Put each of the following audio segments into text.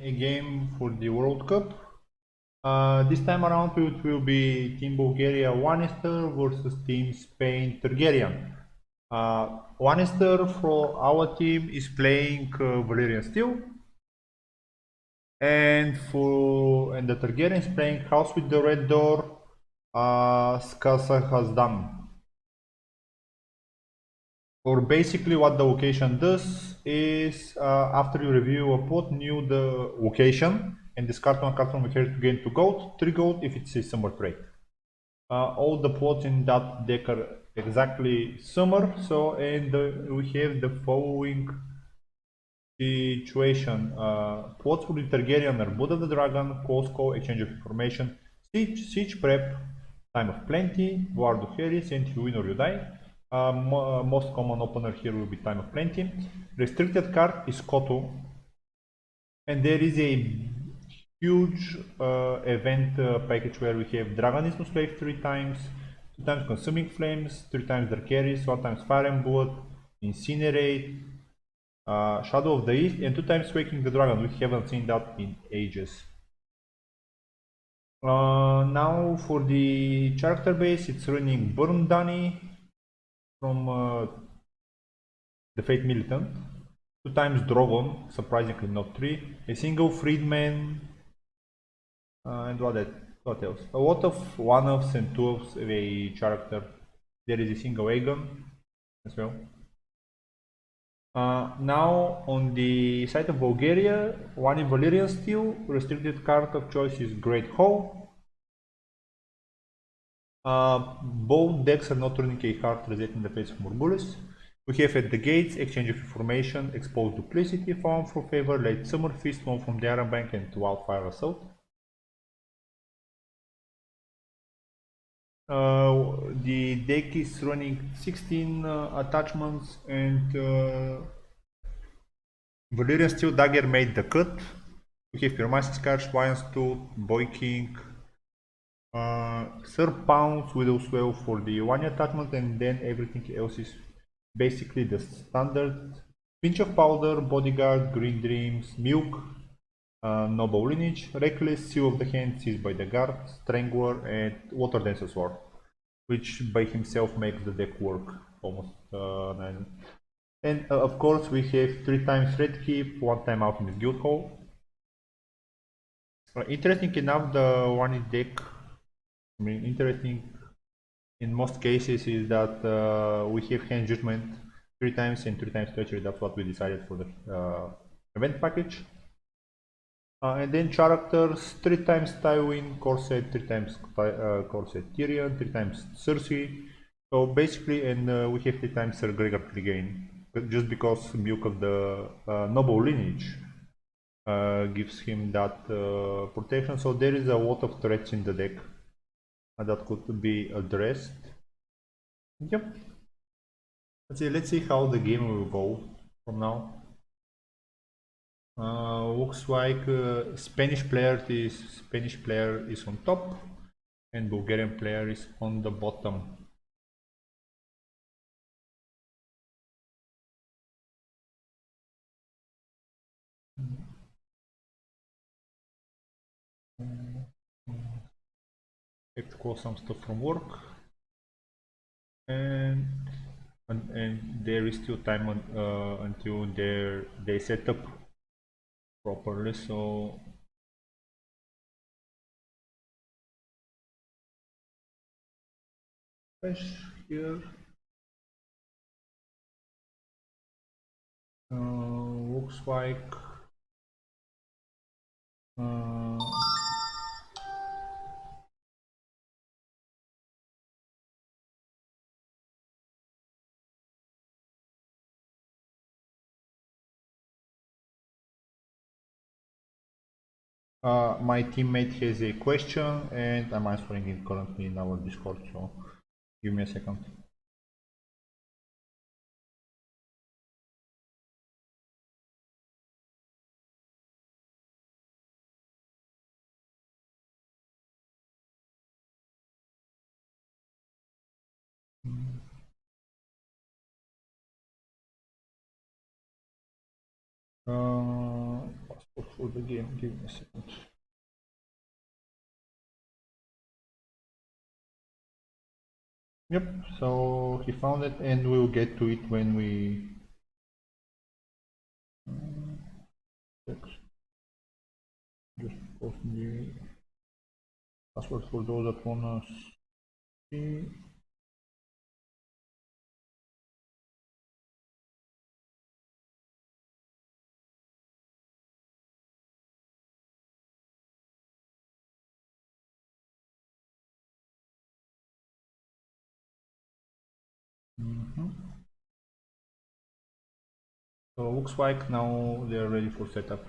a game for the World Cup. This time around it will be Team Bulgaria Wanister versus Team Spain Targaryen. Wanister for our team is playing Valerian Steel, and the Targaryen is playing House with the Red Door, Skasa Hasdam. Or basically what the location does is after you review a pot, new the location and discard one card from the hand to gain 2 gold, 3 gold if it's a summer trade. All the plots in that deck are exactly summer, so and we have the following situation. Plots for the Targaryen are Blood of the Dragon, Close Call, Exchange of Information, Siege Prep, Time of Plenty, Ward of Harris, and you win or you die. Most common opener here will be Time of Plenty. Restricted card is Koto, and there is a huge event package where we have Dragonismus Wave 3 times, 2 times Consuming Flames, 3 times Dark Ares, 1 times Fire and Blood, Incinerate, Shadow of the East, and 2 times Waking the Dragon. We haven't seen that in ages. Now for the character base, it's running Burn Dani from the Fate Militant, 2 times Drogon, surprisingly not 3, a single Freedman, and what else? A lot of one-offs and two-offs of a character. There is a single AGoT as well. Now on the side of Bulgaria, one in Valerian Steel, restricted card of choice is Great Hall. Both decks are not running a hard reset in the face of Morgulis. We have at the gates, exchange of information, exposed duplicity, found for favor, late summer feast, one from the Iron Bank, and wildfire assault. The deck is running 16 attachments, and Valerian Steel Dagger made the cut. We have Pyromancy Scarf, Lion's Tooth, Boy King, Sir Pounds, Widow's Well for the one attachment, and then everything else is basically the standard. Pinch of Powder, Bodyguard, Green Dreams, Milk, Noble Lineage, Reckless, Seal of the Hand, Seized by the Guard, Strangler, and Water Dancer Sword, which by himself makes the deck work almost 9. And of course we have 3 times Red Keep, 1 time Alchemist Guild Hall. Interesting enough, the one deck, I mean interesting in most cases, is that we have Hand Judgment 3 times and 3 times Treachery. That's what we decided for the event package. And then characters, 3 times Tywin, Corset, 3 times Corset Tyrion, 3 times Cersei. So basically, and we have 3 times Sir Gregor Clegane, just because Milk of the Noble Lineage gives him that protection. So there is a lot of threats in the deck that could be addressed. Yep. Let's see how the game will go from now. Looks like Spanish player is on top and Bulgarian player is on the bottom. Have to call some stuff from work, and there is still time until they set up properly. So here looks like my teammate has a question and I'm answering it currently in our Discord, so give me a second. for the game. Give me a second. Yep, so he found it, and we'll get to it when we just post the password for those that wanna see. So looks like now they're ready for setup.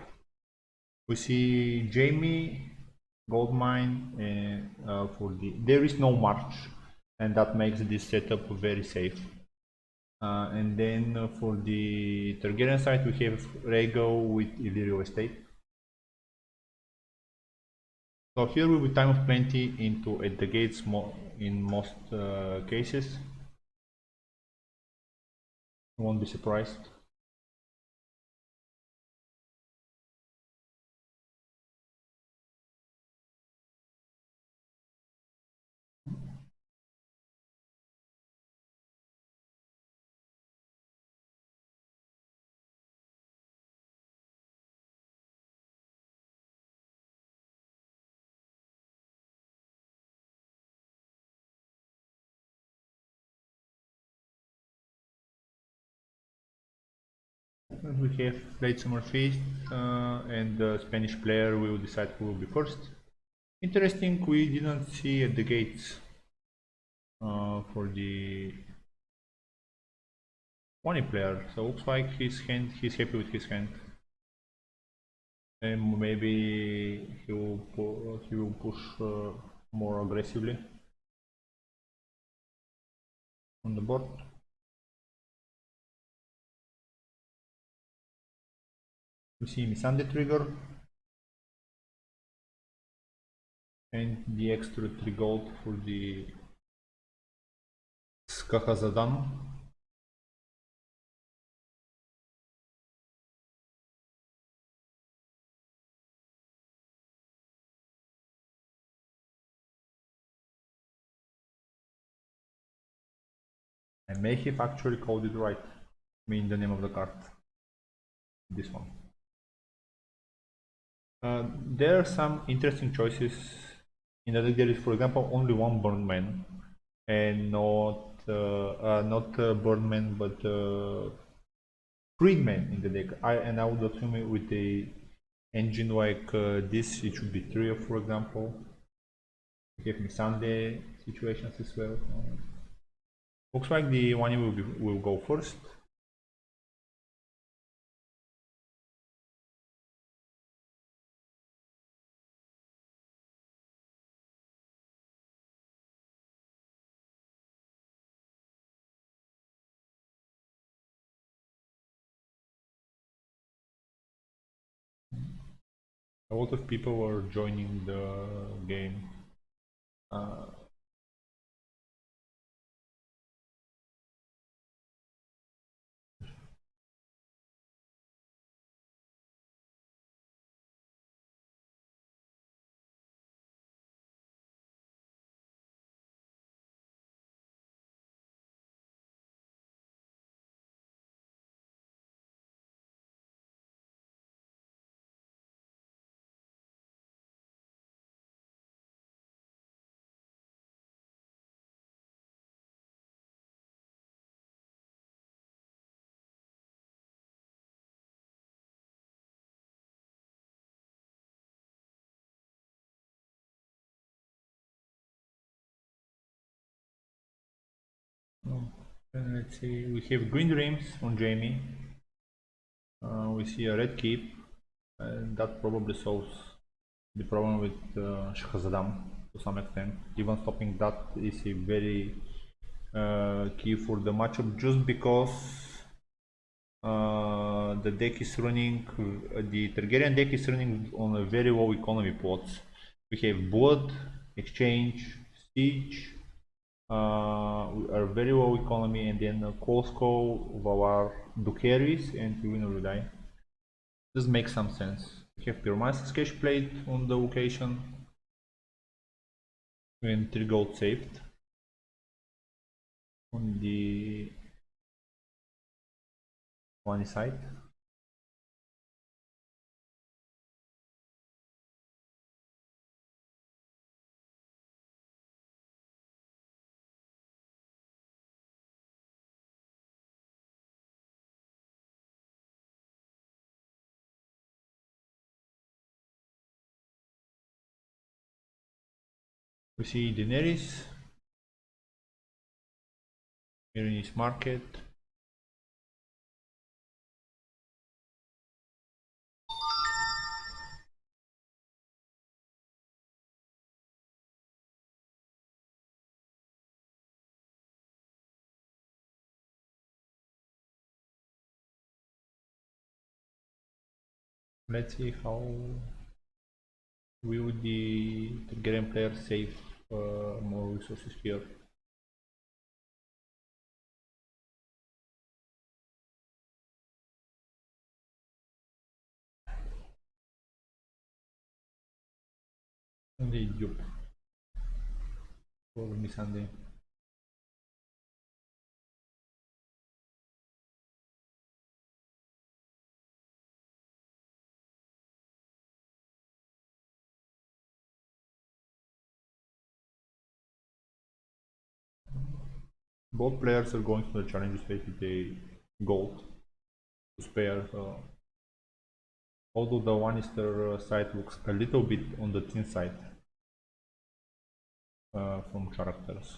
We see Jamie, Goldmine, and for there is no March, and that makes this setup very safe. And then for the Targaryen side, we have Rhaego with Illyrio Estate. So here will be time of plenty into at the gates in most cases. Won't be surprised. We have Late Summer Feast, and the Spanish player will decide who will be first. Interesting, we didn't see at the gates for the money player, so looks like he's happy with his hand. And maybe he will push more aggressively on the board. We see Missandei trigger and the extra 3 gold for the Skakazadam. I may have actually called it right, mean the name of the card. This one. There are some interesting choices in the deck. There is, for example, only one Burned Man, and not Burned Man, but Freedman in the deck. I would assume with the engine like this, it should be trio, for example. We have Missandei situations as well. Looks like the one will go first. A lot of people are joining the game. Let's see, we have Green Dreams on Jamie. We see a red keep, and that probably solves the problem with Shahzadam to some extent. Even stopping that is a very key for the matchup, just because the deck is running, the Targaryen deck is running on a very low economy plots. We have Blood, Exchange, Siege, are very low economy, and then Costco, Valar, Dukeris, and Win or Die. This makes some sense. We have Pyromancer sketch plate on the location and 3 gold saved on the one side. We see Daenerys, Myrini's market, let's see how will the Targaryen player save more resources here. Indeed, yup. For Missandei. Both players are going to the challenge stage with a gold to spare. Although the Lannister side looks a little bit on the thin side from characters.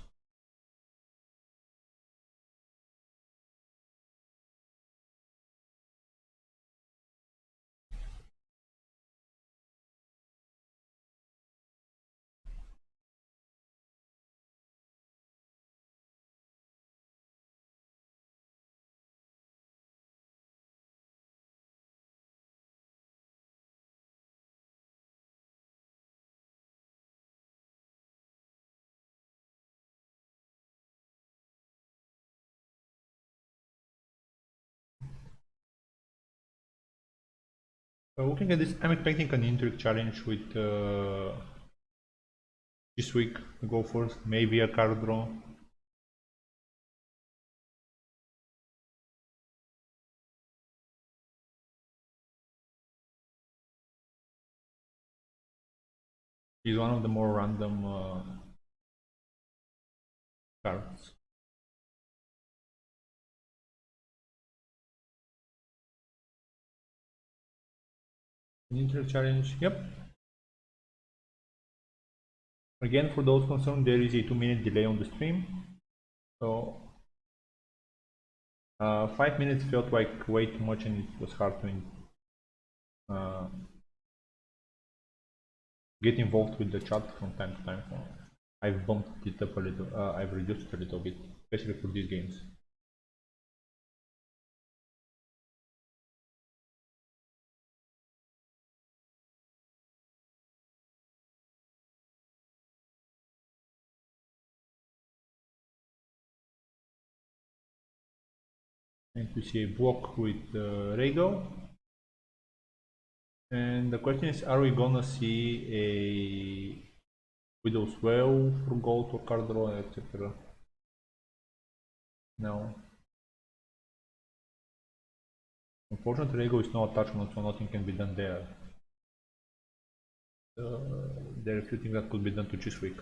Looking at this, I'm expecting an intrigue challenge with this week. Go first, maybe a card draw. Is one of the more random cards. An intrigue challenge, yep. Again, for those concerned, there is a 2-minute delay on the stream, so 5 minutes felt like way too much, and it was hard to get involved with the chat from time to time. I've bumped it up a little, I've reduced it a little bit, especially for these games. And we see a block with Rhaego. And the question is, are we gonna see a Widow's Well for gold or card draw, etc.? No. Unfortunately, Rhaego is no attachment, so nothing can be done there. There are a few things that could be done to Chiswick.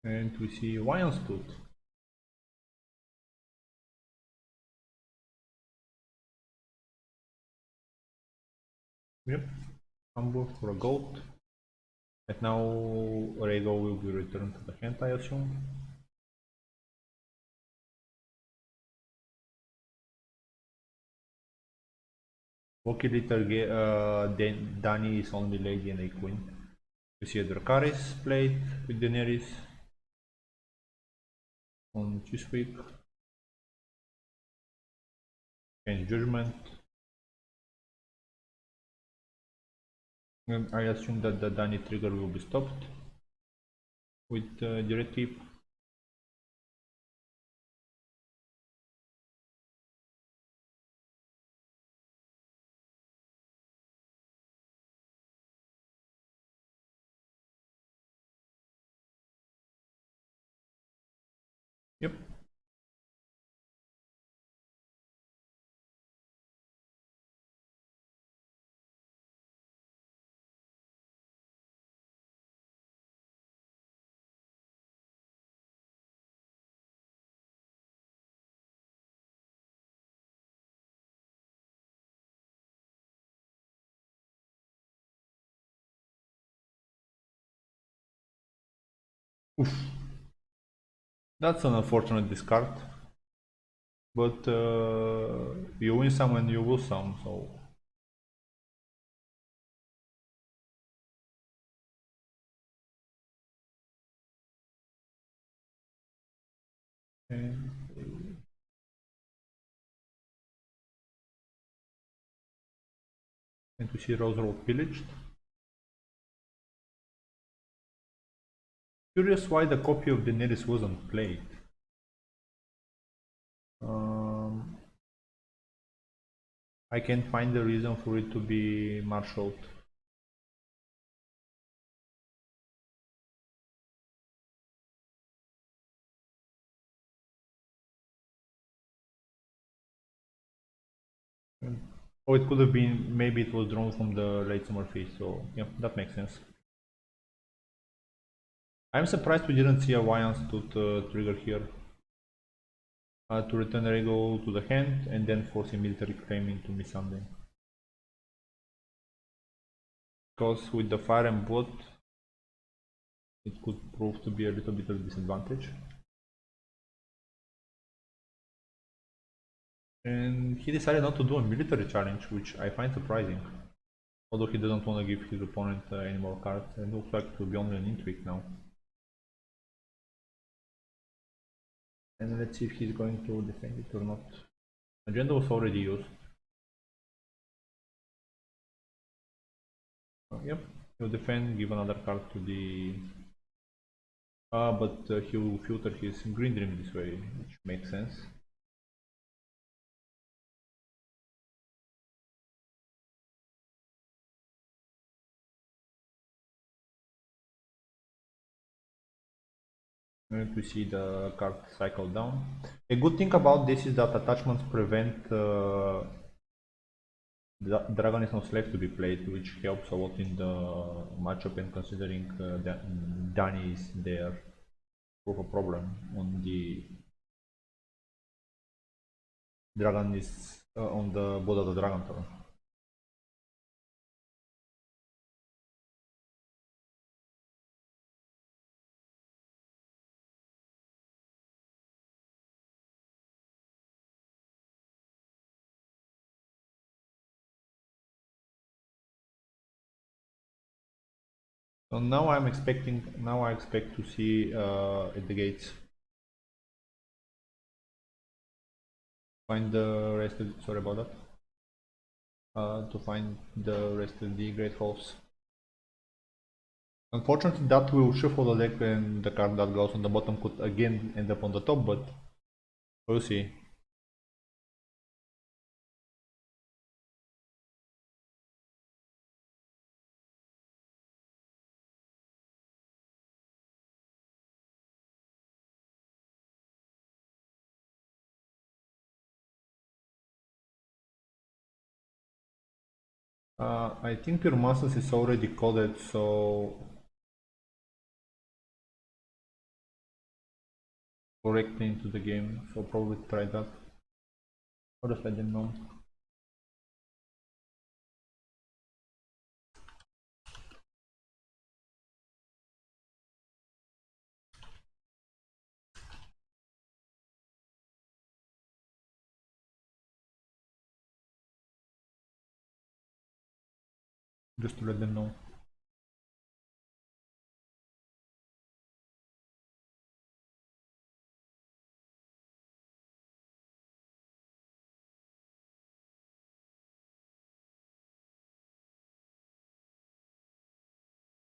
And we see Lion's Tooth. Yep, Humble for a gold. And now Rhaego will be returned to the hand, I assume. Lucky little Dany is only lady and a queen. We see a Dracarys played with Daenerys on Chiswick. And Judgment. And I assume that the Dany trigger will be stopped with Direct Keep. Yep. Oof. That's an unfortunate discard. But you win some and you lose some, so. And, and we see Rose Road pillaged. Curious why the copy of Daenerys wasn't played. Um, I can't find the reason for it to be marshaled. Or it could have been, maybe it was drawn from the late summer feast, so yeah, that makes sense. I'm surprised we didn't see a Wyans to trigger here. To return Rego to the hand and then force a military claim into Missandei. Because with the fire and blood, it could prove to be a little bit of a disadvantage. And he decided not to do a military challenge, which I find surprising. Although he doesn't want to give his opponent any more cards, and looks like it will be only an intweak now. And let's see if he's going to defend it or not. Agenda was already used. Yep, he'll defend, give another card to the... but he'll filter his Green Dream this way, which makes sense. To see the card cycle down. A good thing about this is that attachments prevent Dragon is no slave to be played, which helps a lot in the matchup, and considering that Dani is there, prove a problem on the Dragon is on the Blood of the Dragon turn. So now I expect to see at the gates. Find the rest of, sorry about that. To find the rest of the Great Halls. Unfortunately, that will shuffle the deck, and the card that goes on the bottom could again end up on the top, but we'll see. I think Pyrmasters is already coded, so correctly into the game, so probably try that. Or just let them know. Just to let them know.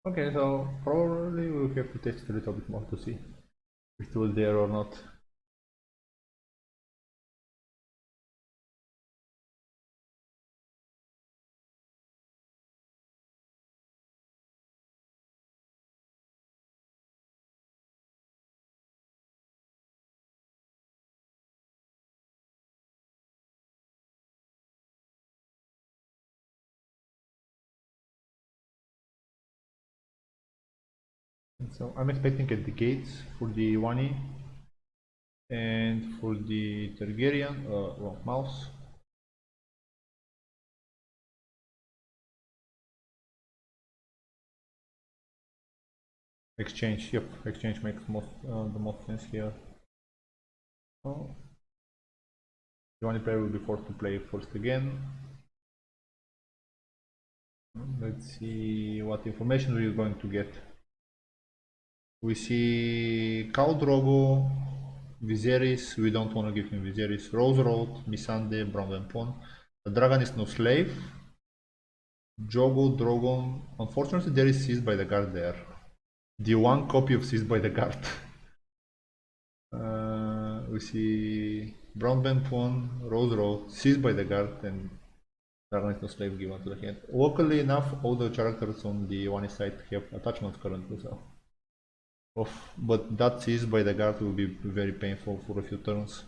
Okay, so probably we'll have to test a little bit more to see if it was there or not. And so I'm expecting at the gates for the 1e and for the Targaryen, well, mouse. Exchange, yep, exchange makes the most sense here. Oh, the 1e player will be forced to play first again. Let's see what information we're going to get. We see Khal Drogo, Viserys, we don't want to give him Viserys, Rose Road, Missandei, Brown Pawn. The dragon is no slave. Jogo, Drogon. Unfortunately, there is seized by the guard there. The one copy of seized by the guard. We see Brown Pawn, Rose Road, seized by the guard, and dragon is no slave given to the hand. Locally enough, all the characters on the one side have attachments currently, so. But that seized by the guard will be very painful for a few turns.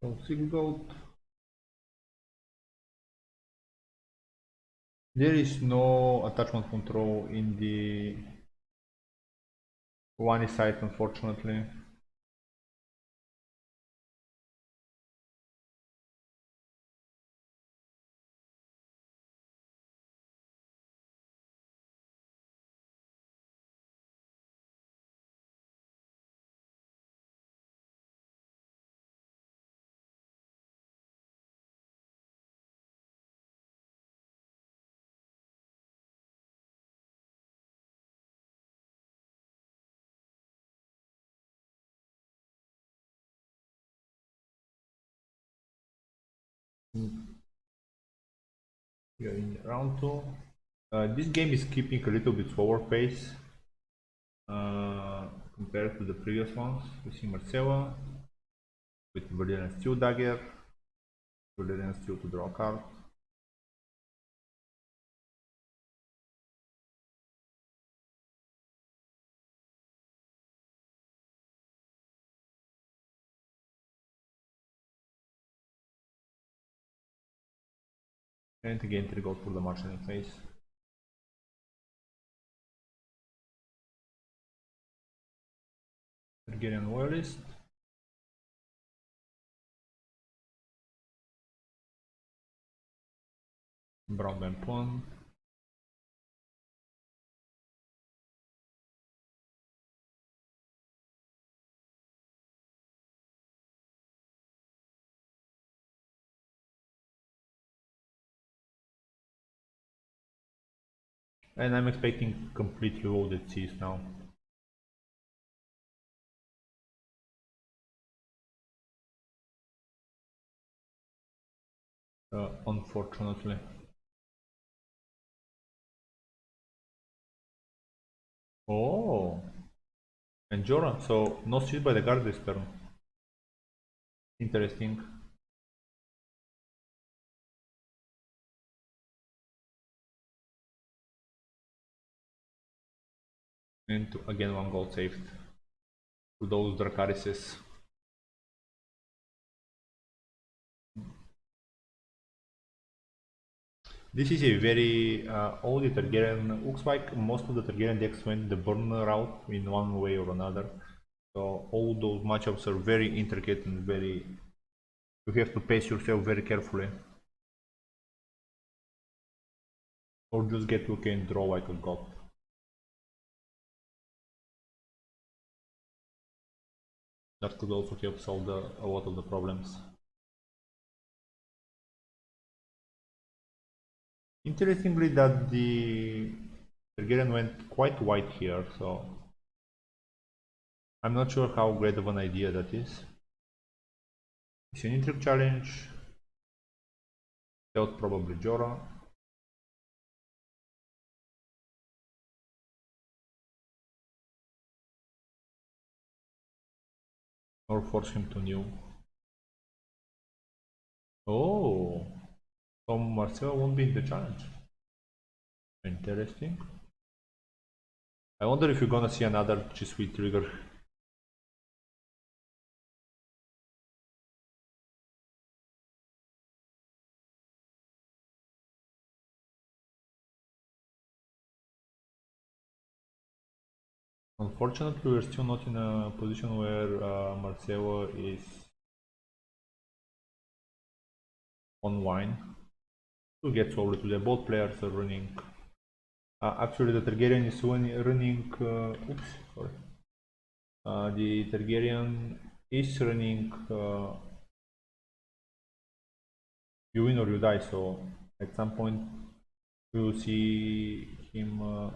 So AGoT. There is no attachment control in the one side, unfortunately. We are in round 2. This game is keeping a little bit slower pace compared to the previous ones. We see Marcella with Valerian Steel Dagger, Valerian Steel to draw a card. And again, they go for the marshalling phase. Targaryen Loyalist. Brown Pawn. And I'm expecting completely loaded seas now. Unfortunately. Oh, and Jorah, so no seized by the guard this turn. Interesting. And again, one gold saved to those Dracarises. This is a very old Targaryen. Looks like most of the Targaryen decks went the burn route in one way or another. So all those matchups are very intricate and very. You have to pace yourself very carefully. Or just get lucky and draw like AGoT. That could also help solve a lot of the problems. Interestingly, that the Targaryen went quite wide here, so I'm not sure how great of an idea that is. It's an intrigue challenge. Felt probably Jorah. or force him to new. Oh, so Marcel won't be in the challenge. Interesting. I wonder if you're gonna see another G Suite trigger. Unfortunately, we're still not in a position where Marcelo is on wine to get solid today. Both players are running. Actually, the Targaryen is running. Oops, sorry. The Targaryen is running. You win or you die. So at some point, we will see him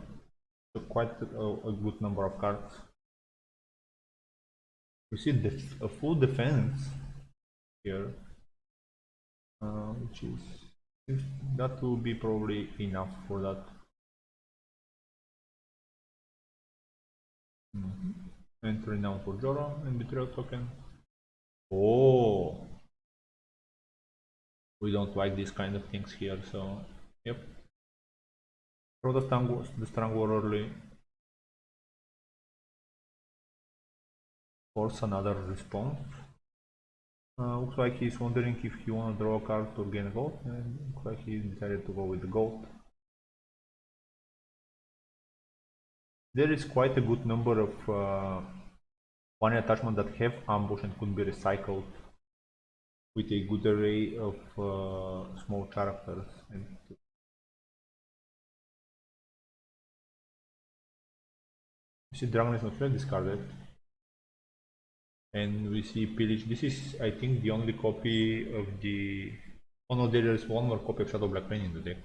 quite a good number of cards. We see a full defense here, which is that will be probably enough for that. Entry now for Joro and betrayal token. Oh, we don't like these kind of things here, so yep. Throw the strong war early. Force another response. Looks like he's wondering if he wanna draw a card or gain a gold, and looks like he decided to go with the gold. There is quite a good number of one attachment that have ambush and could be recycled with a good array of small characters. And you see Dragon is not really discarded. And we see Pillage. This is, I think, the only copy of the... Oh no, there is one more copy of Shadow Black Rain in the deck.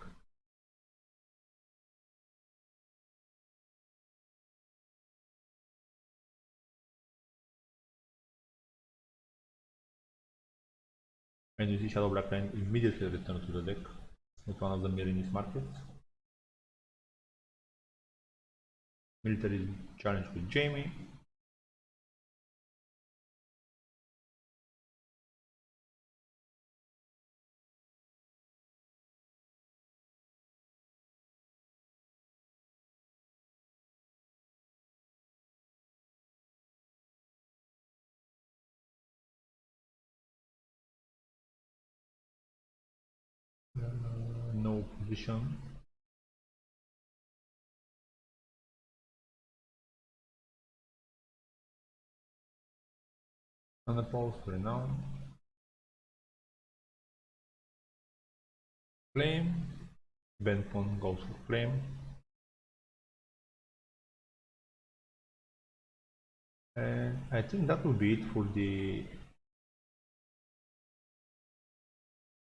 And you see Shadow Black Rain immediately return to the deck with one of the Mirenis markets. Military challenge with Jamie. No position. Unopposed Renown. Flame. Benpon goes for Flame. And I think that will be it for the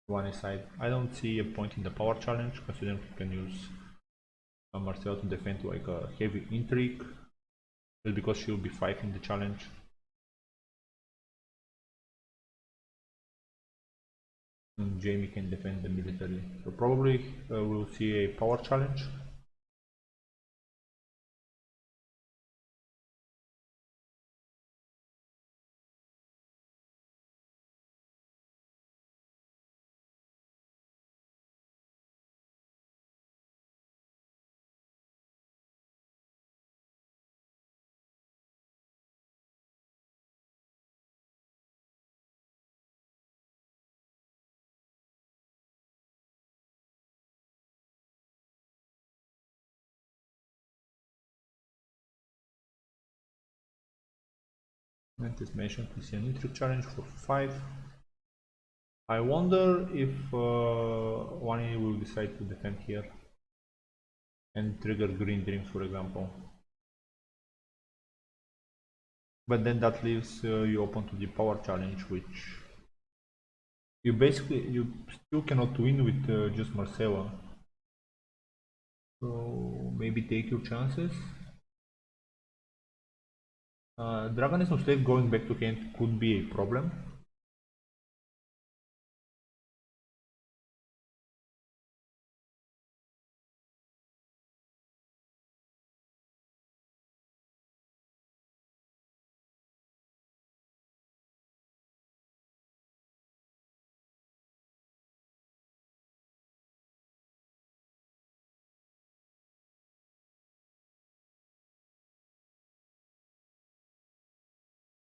one side. I don't see a point in the power challenge, considering we can use Marcel to defend like a heavy intrigue, just because she'll be 5 in the challenge. And Jamie can defend the military. So probably we'll see a power challenge. And as mentioned, we see an intrigue challenge for 5. I wonder if Wani will decide to defend here and trigger Green Dreams, for example. But then that leaves you open to the power challenge, which you still cannot win with just Marcella. So maybe take your chances. Dragoness of Slave going back to hand could be a problem.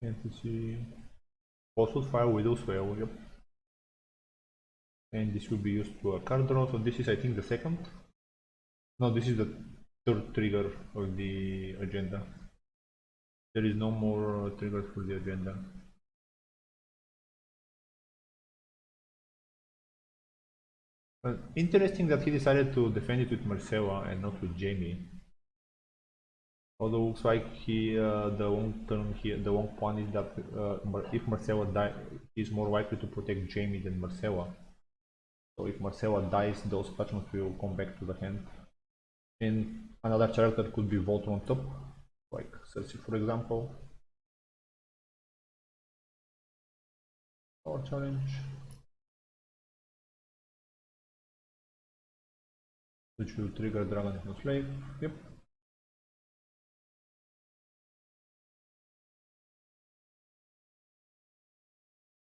Entity password file Windows file, yep. And this will be used to a card draw. So this is, I think, the second. No, this is the third trigger of the agenda. There is no more triggers for the agenda. Interesting that he decided to defend it with Marcella and not with Jamie. Although looks like he the long term here, the long point is that if Marcella dies, he's more likely to protect Jamie than Marcella. So if Marcella dies, those attachments will come back to the hand. And another character could be Voltron on top, like Cersei, for example. Power challenge, which will trigger Dragon and Slave. Yep.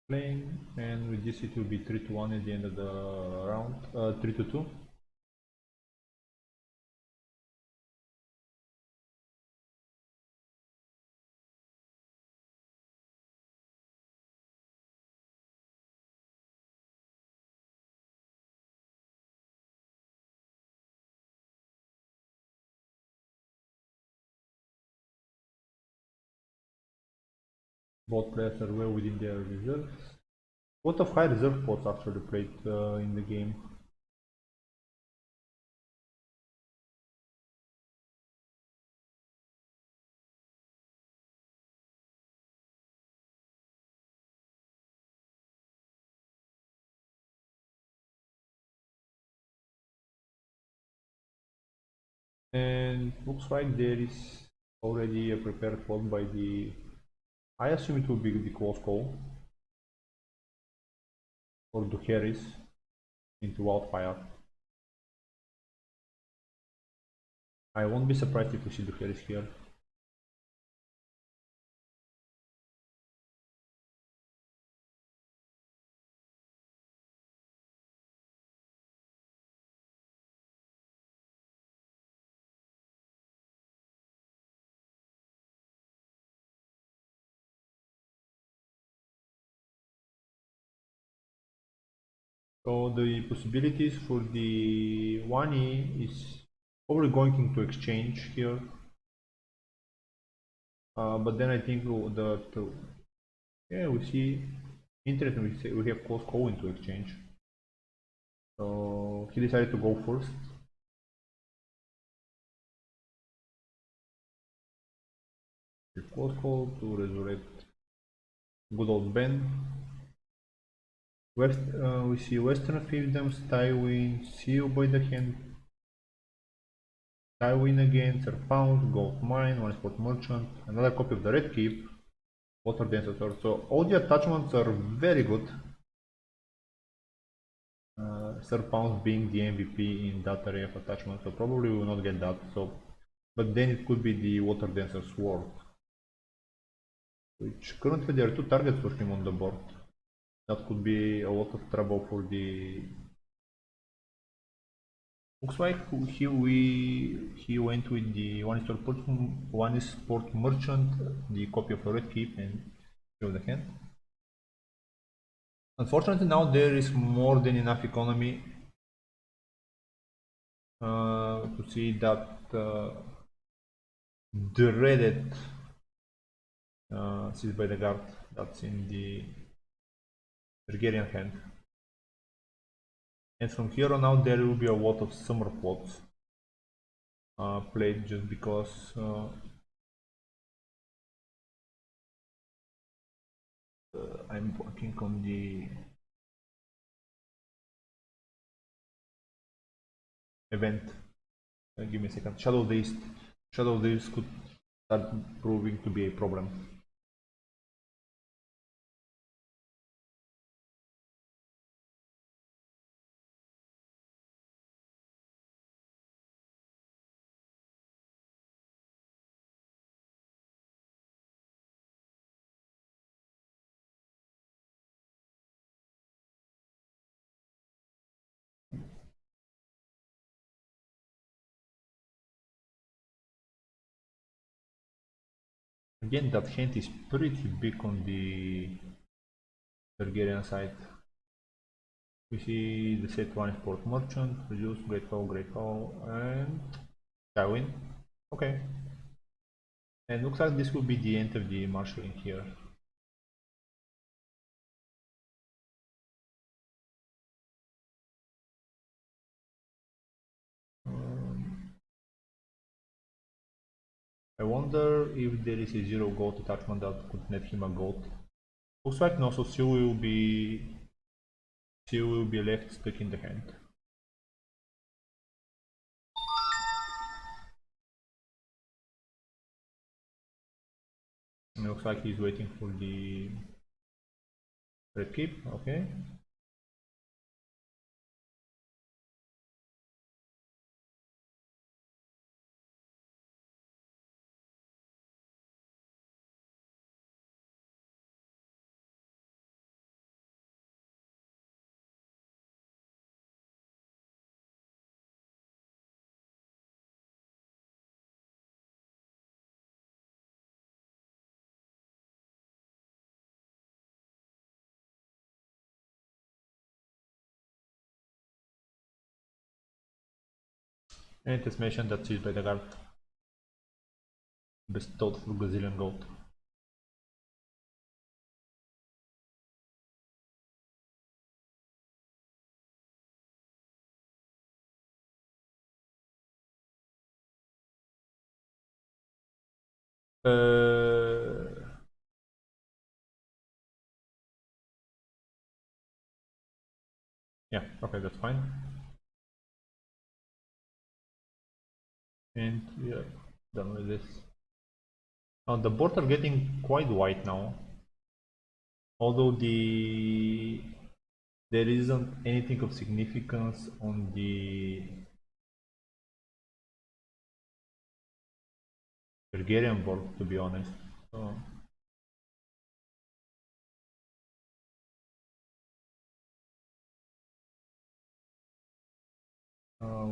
Playing, and with this it will be 3-1 at the end of the round. 3-2. Both players are well within their reserves. A lot of high reserve spots actually played in the game. And looks like there is already a prepared vote by the... I assume it will be the close call. Or do Harris into Wildfire. I won't be surprised if we see the Harris here. So the possibilities for the 1E is probably going into exchange here. But then I think yeah, we see interesting, we have close call into exchange. So he decided to go first. Close call to resurrect good old Ben. We see Western Fiefdoms, Tywin, Seal by the Hand, Tywin again, Sir Pound, Gold Mine, One Sport Merchant, another copy of the Red Keep, Water Dancer. So all the attachments are very good. Sir Pound being the MVP in that area of attachment, so probably we will not get that. So, but then it could be the Water Dancer Sword, which currently there are two targets for him on the board. That could be a lot of trouble for the... Looks like he went with the one sport merchant, the copy of the Red Keep, and show the hand. Unfortunately, now there is more than enough economy to see that dreaded seized by the guard that's in the Bulgarian hand. And from here on out, there will be a lot of summer plots played just because I'm working on the event. Give me a second. Shadow Days. Shadow Days could start proving to be a problem. Again, that hand is pretty big on the Bulgarian side. We see the set one port merchant, reduce, great call, and I win. Okay. And looks like this will be the end of the marshalling here. I wonder if there is a zero gold attachment that could net him a gold. Looks like no, so still will be left stuck in the hand. And looks like he's waiting for the red keep. Okay. And it is mentioned that she's by the guard bestowed for gazillion gold. Yeah, okay, that's fine. And yeah, done with this. Now the boards are getting quite wide now. Although there isn't anything of significance on the Bulgarian board, to be honest. So,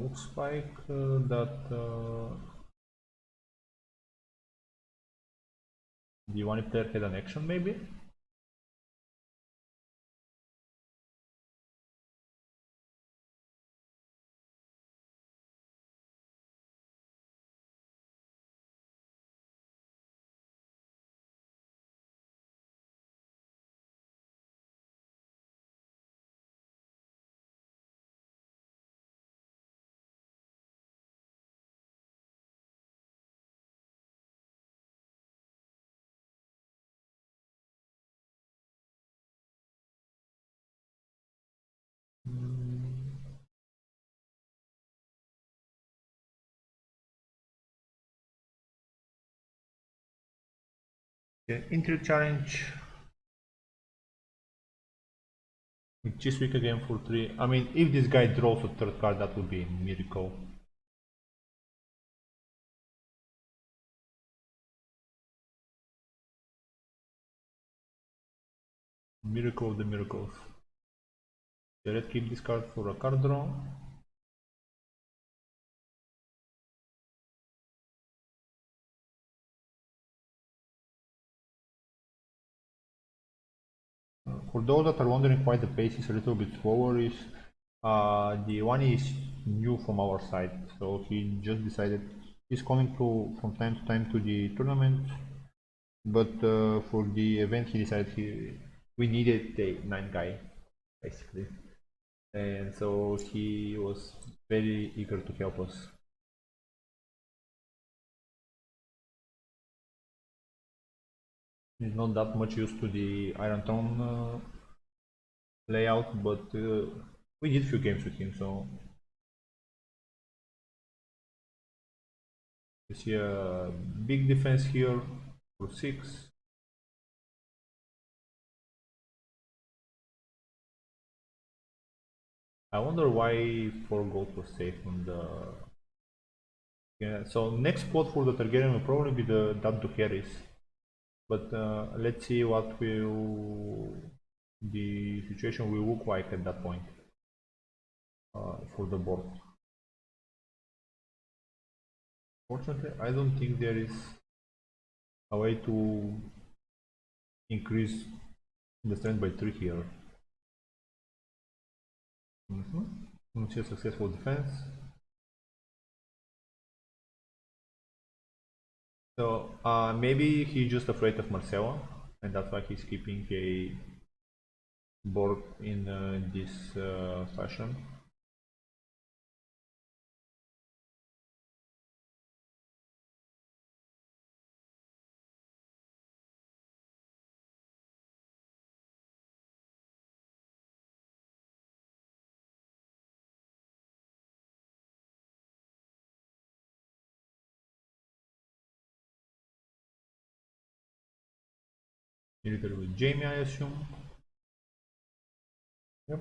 looks like that the one player had an action, maybe. Okay, intrigue challenge. With Chiswick again for 3. I mean, if this guy draws a third card, that would be a miracle. Miracle of the miracles. The red keep this card for a card draw. For those that are wondering why the pace is a little bit slower, is the one is new from our side, so he just decided he's coming to from time to time to the tournament, but for the event he decided we needed a 9 guy basically, and so he was very eager to help us. He's not that much used to the Iron Throne layout, but we did few games with him, so you see a big defense here for 6. I wonder why 4 gold was safe on the... Yeah, so next spot for the Targaryen will probably be the Dabdu Harris. But let's see what will the situation will look like at that point for the board. Fortunately, I don't think there is a way to increase the strength by 3 here. See a successful defense. So maybe he's just afraid of Marcella, and that's why he's keeping a board in this fashion. Military with Jamie, I assume. Yep.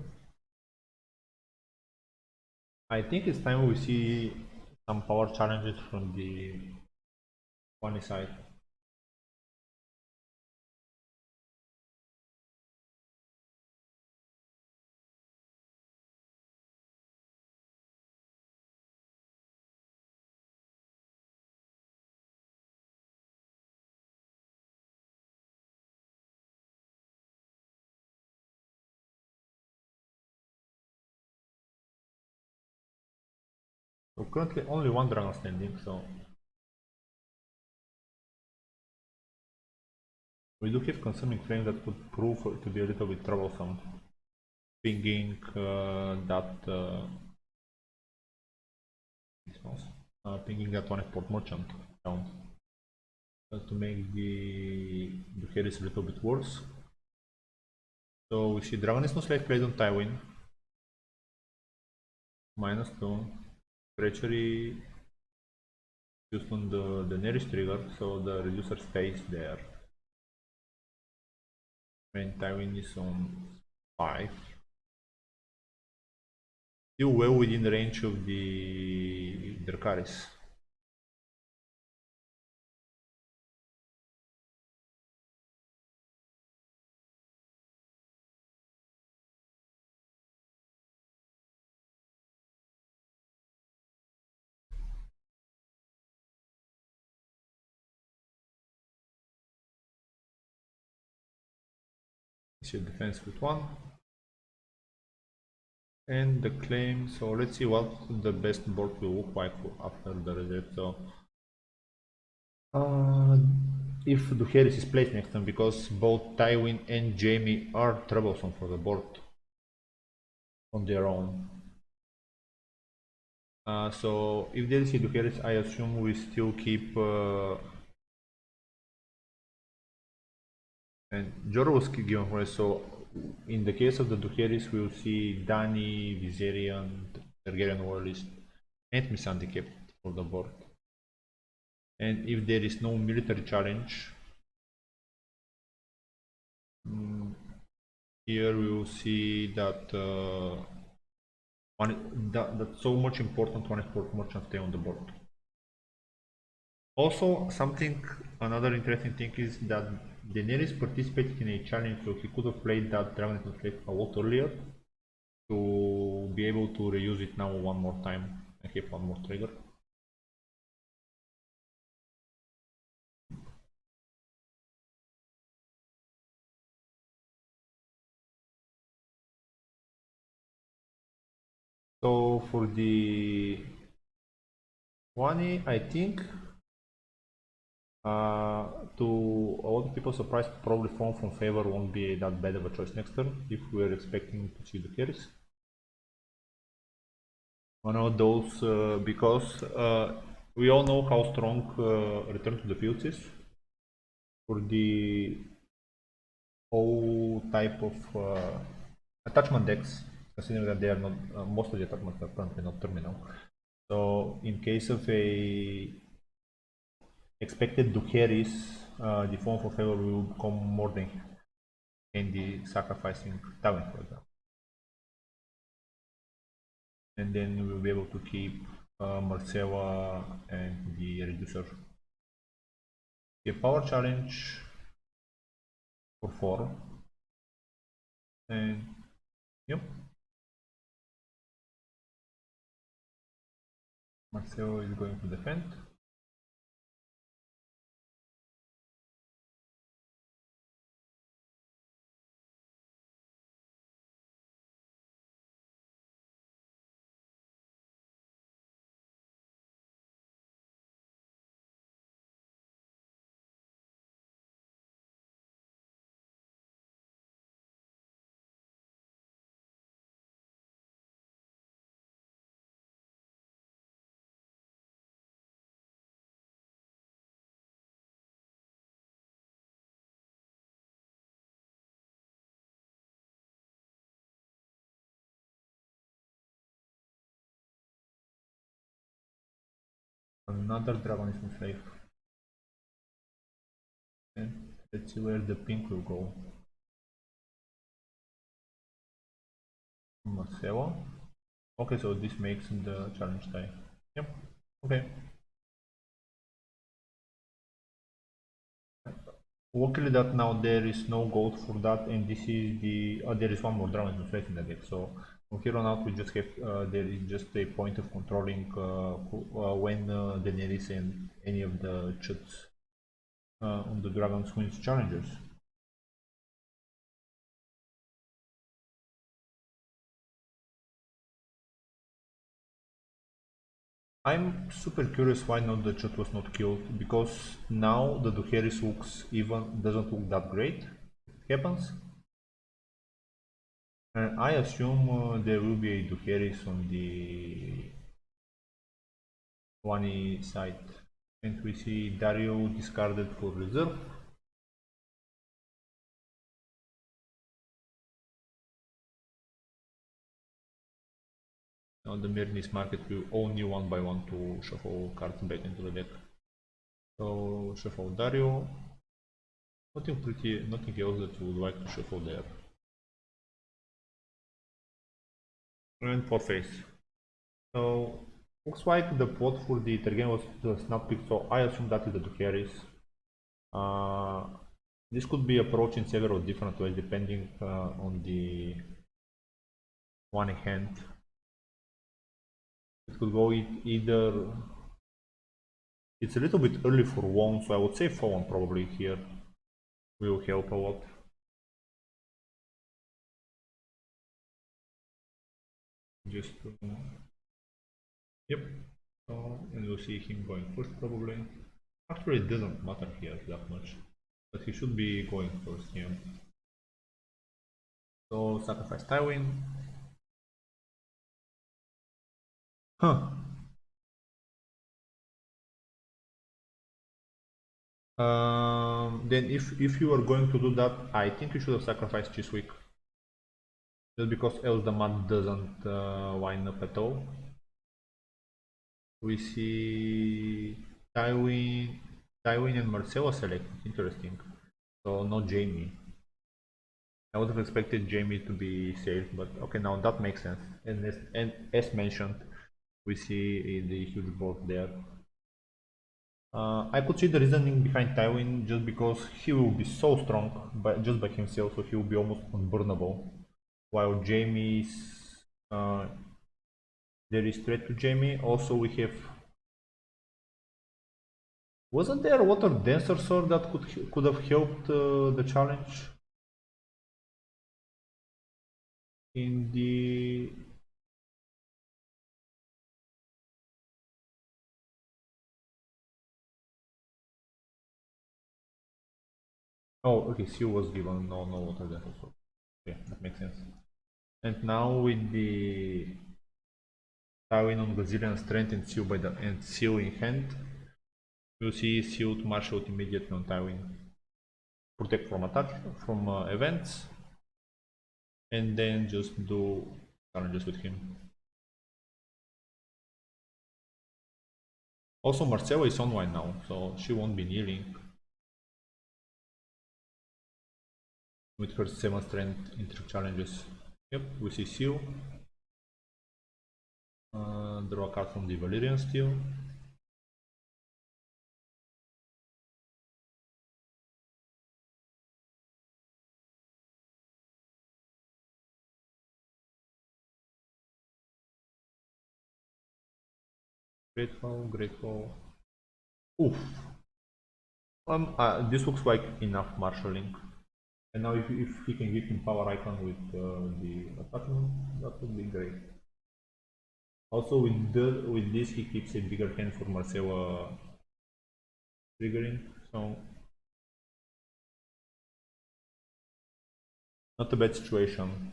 I think it's time we see some power challenges from the one side. So currently only one dragon standing, so we do have consuming flame that could prove to be a little bit troublesome. Pinging pinging that one export merchant down to make the Harris a little bit worse. So we see Dragon is no slave played on Tywin. -2. Treachery used on the nearest trigger, so the reducer stays there. When Tywin is on 5. Still well within the range of the Dracarys. See defense with 1. And the claim, so let's see what the best board will look like after the reset. So if Duheris is placed next time, because both Tywin and Jaime are troublesome for the board on their own. So if there is a Duheris, I assume we still keep and Jorah was given for us. So in the case of the Duheris, we will see Dany, Viserion, Targaryen Warlist, and Missandei kept for the board. And if there is no military challenge, here we will see that that's so much important one export merchant stay on the board. Also, another interesting thing is that Daenerys participated in a challenge, so he could have played that Dragon Slave a lot earlier to be able to reuse it now one more time and have one more trigger. So for the Wani, I think to a lot of people's surprise, probably Phone from Favor won't be that bad of a choice next turn if we're expecting to see the carries. One of those because we all know how strong Return to the Fields is for the whole type of attachment decks, considering that they are not most of the attachments are currently not terminal. So in case of a expected Dukeris, the Phone for Favor will become more than handy, sacrificing Tywin, for example. And then we will be able to keep Marcella and the Reducer. The power challenge for 4. And yep. Marcelo is going to defend. Another dragon is in slave. And let's see where the pink will go. Marcelo. Okay, so this makes the challenge die. Yep. Okay. Luckily that now there is no gold for that, and this is the there is one more dragon to face in the deck. So from here on out we just have there is just a point of controlling when Daenerys and any of the chits on the dragons wins challenges. I'm super curious why not the chat was not killed, because now the Duheris looks even doesn't look that great. It happens. And I assume there will be a Duheris on the Wani side. And we see Dario discarded for reserve. On the Mirnis market, we only one by one to shuffle cards back into the deck. So shuffle Dario. Nothing else that you would like to shuffle there. And for face. So looks like the pot for the Tergen was not picked, so I assume that is the Duheris. This could be approached in several different ways depending on the one in hand. It could go either. It's a little bit early for one, so I would say Fallen probably here will help a lot. Just yep. So, and we'll see him going first probably. Actually, it doesn't matter here that much, but he should be going first, yeah. So sacrifice Tywin. Huh. Then if you are going to do that, I think you should have sacrificed Chiswick. Just because else the mat doesn't wind up at all. We see Tywin and Marcelo select. Interesting. So no Jamie. I would have expected Jamie to be saved, but okay, now that makes sense. And as mentioned, we see the huge board there. I could see the reasoning behind Tywin just because he will be so strong just by himself, so he will be almost unburnable. While Jamie's there is threat to Jamie. Also, we have. Wasn't there a water dancer sword that could have helped the challenge? In the oh, okay, Sue was given no water dancer sword. Yeah, that makes sense. And now with the Tywin on Gazillion strength and Seal in hand, you see Sealed Marshal immediately on Tywin. Protect from attack, from events, and then just do challenges with him. Also, Marcella is online now, so she won't be kneeling. With her 7 strength intrigue challenges. Yep, we see Seal. Draw a card from the Valyrian Steel. Grateful. Oof. This looks like enough marshalling. And now if he can give him power icon with the attachment, that would be great. Also with this he keeps a bigger hand for Marcella triggering, so not a bad situation.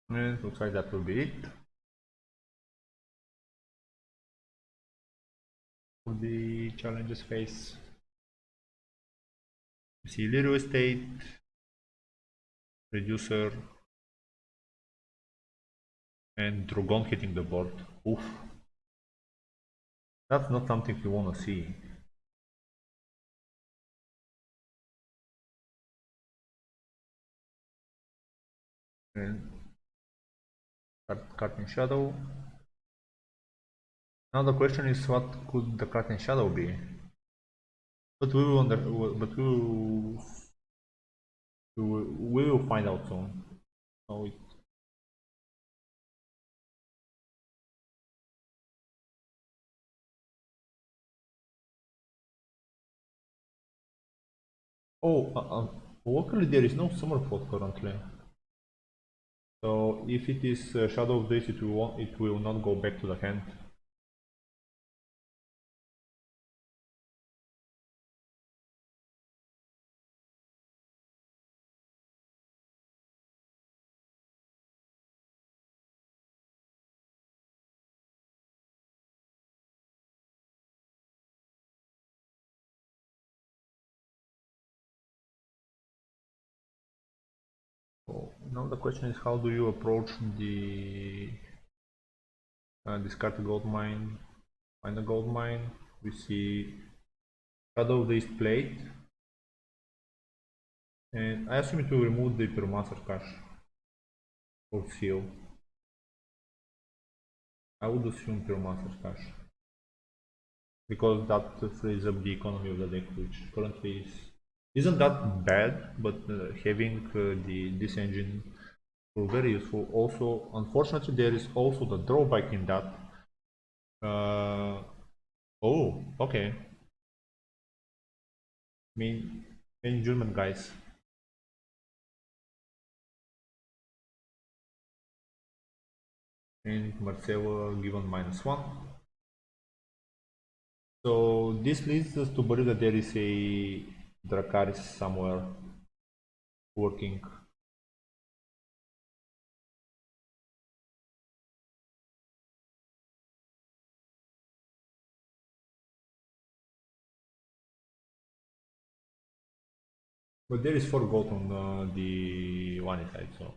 And looks like that will be it for the challenges phase. You see Little Estate, Reducer, and Drogon hitting the board. Oof. That's not something you wanna see. And card in shadow. Now the question is, what could the card in shadow be? But we will find out soon. So it, luckily there is no summer plot currently. So if it is Shadow of Days, it will not go back to the hand. So now the question is, how do you approach the discard gold mine, find a gold mine? We see Shadow of Days plate, and I assume it will remove the Pyromancer cache or seal. I would assume Pyromancer cache, because that frees up the economy of the deck, which currently isn't that bad, but having this engine will be very useful. Also, unfortunately, there is also the drawback in that. Oh, okay. Main German guys. And Marcelo given -1. So this leads us to believe that there is a Dracarys somewhere working. But there is 4 gold on the one side, so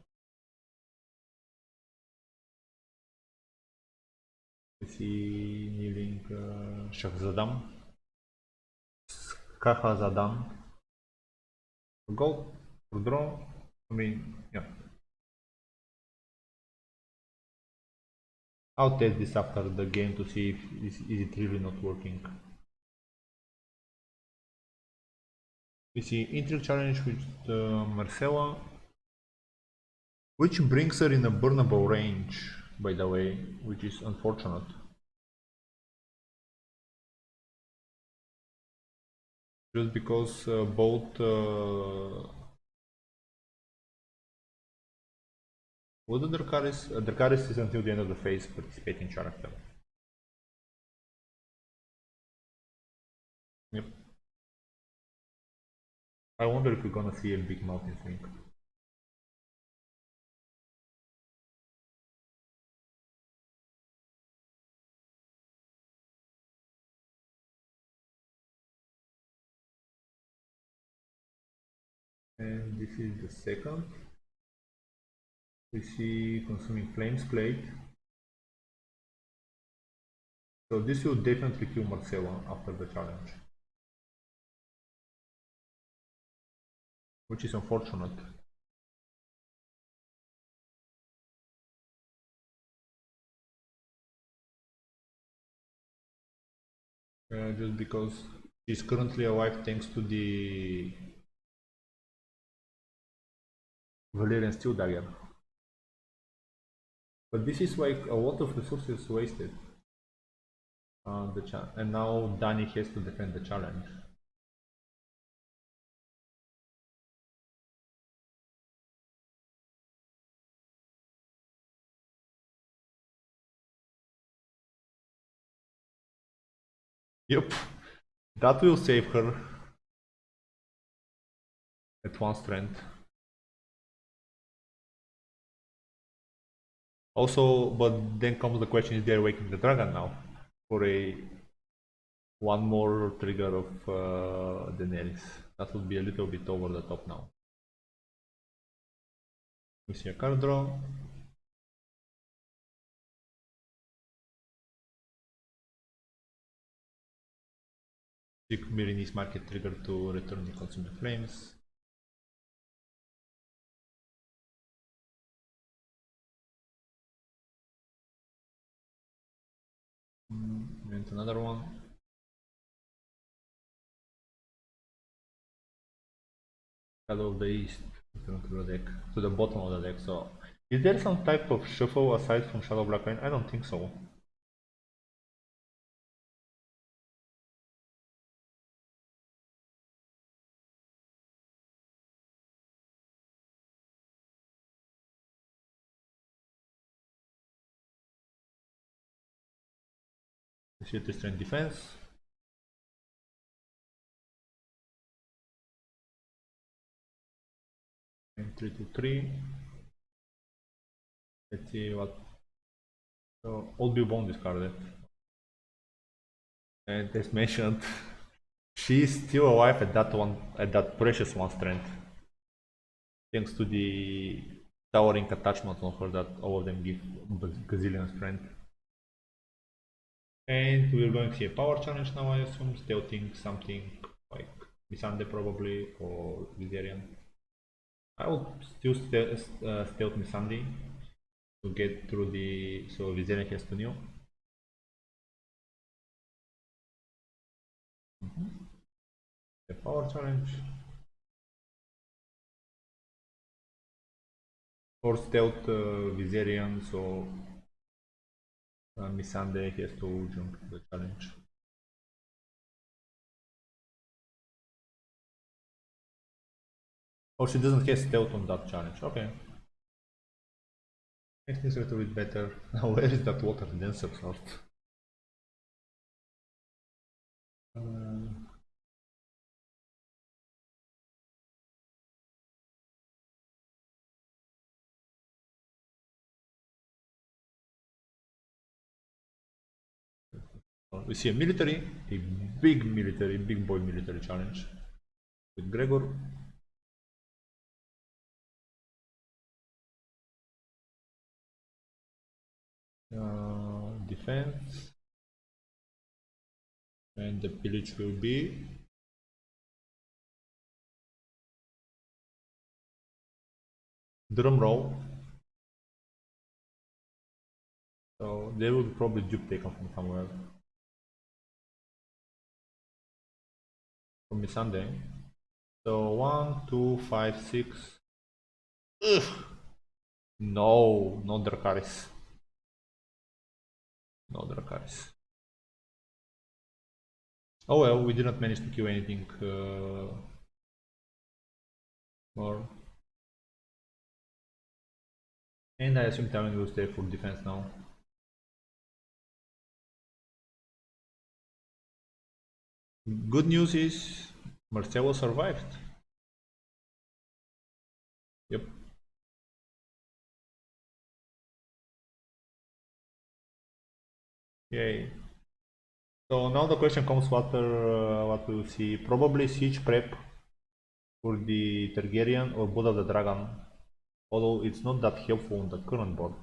we see kneeling Shahzadam, Kahazadam, gold for draw. I mean, yeah. I'll test this after the game to see if is it really not working. We see Intrigue Challenge with Marcella, which brings her in a burnable range, by the way, which is unfortunate. Just because both what the Dracarys is until the end of the phase participating character. Yep. I wonder if we're gonna see a big mountain swing. And this is the second. We see Consuming Flames plate. So this will definitely kill Marcella after the challenge, which is unfortunate. Just because she's currently alive thanks to the Valerian Steel Dagger. But this is like a lot of resources wasted. And now Danny has to defend the challenge. Yep, that will save her at 1 strength. Also, but then comes the question: is there waking the dragon now for a one more trigger of Daenerys? That would be a little bit over the top now. We see a card draw. Mirinis market trigger to return the consumer flames. And another one. Shadow of the East. Return to the deck. To the bottom of the deck. So, is there some type of shuffle aside from Shadow Black Rain? I don't think so. Initiate strength defense. And 3 to 3. Let's see what. So, Old Bone discarded. And as mentioned, she's still alive at that one, at that precious one strength. Thanks to the towering attachment on her that all of them give gazillion strength. And we're going to see a power challenge now, I assume, stealthing something like Missandei probably, or Viserion. I will still stealth Missandei to get through the... so Viserion has to kneel. The power challenge. Or stealth Viserion, so Missandei has to jump to the challenge. Or she doesn't have stealth on that challenge. Okay. Makes things a little bit better. Now where is that water dancer sort? We see a military, a big military, big boy military challenge with Gregor. Defense. And the pillage will be drum roll. So they will probably dupe taken from somewhere. From Missandei. So 1, 2, 5, 6. Ugh. No, no Dracarys. No Dracarys. Oh well, we did not manage to kill anything more. And I assume Talon will stay for defense now. Good news is Marcelo survived. Yep. Yay. So now the question comes what we'll see. Probably siege prep for the Targaryen or Blood of the Dragon. Although it's not that helpful on the current board.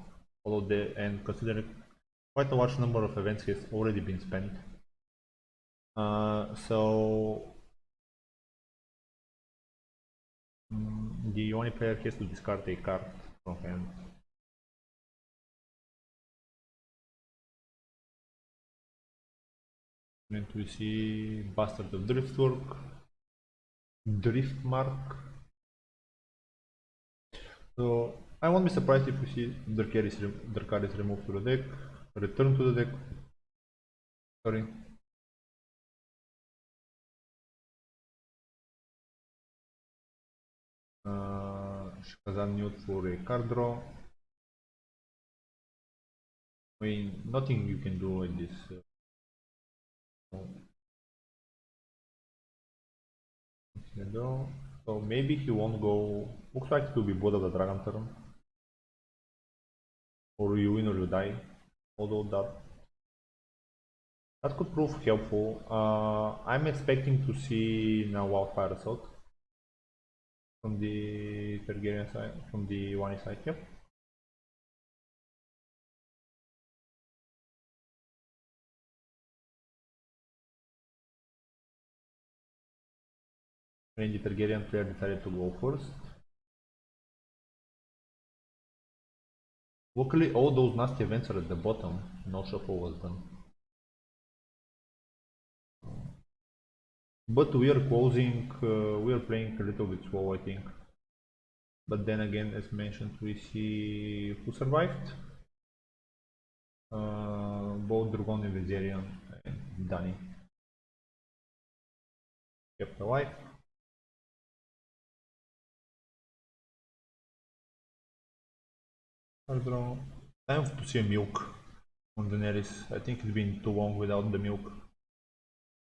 Although and considering quite a large number of events has already been spent. So the only player has to discard a card from hand. And we see Bastard of Driftwork, Driftmark. So I won't be surprised if we see their card is removed to the deck, return to the deck. Sorry. Shazam Newt for a card draw. I mean, nothing you can do with this. So maybe he won't go. Looks like it will be Blood of the Dragon turn. or you win or you die. Although that could prove helpful. I'm expecting to see now Wildfire Assault from the Targaryen side, from the one side. Yep. And the Targaryen player decided to go first. Luckily, all those nasty events are at the bottom. No shuffle was done. But we are closing, we are playing a little bit slow, I think. But then again, as mentioned, we see who survived. Both Drogon and Viserion and Dany kept alive. Time to see a milk on Daenerys. I think it's been too long without the milk.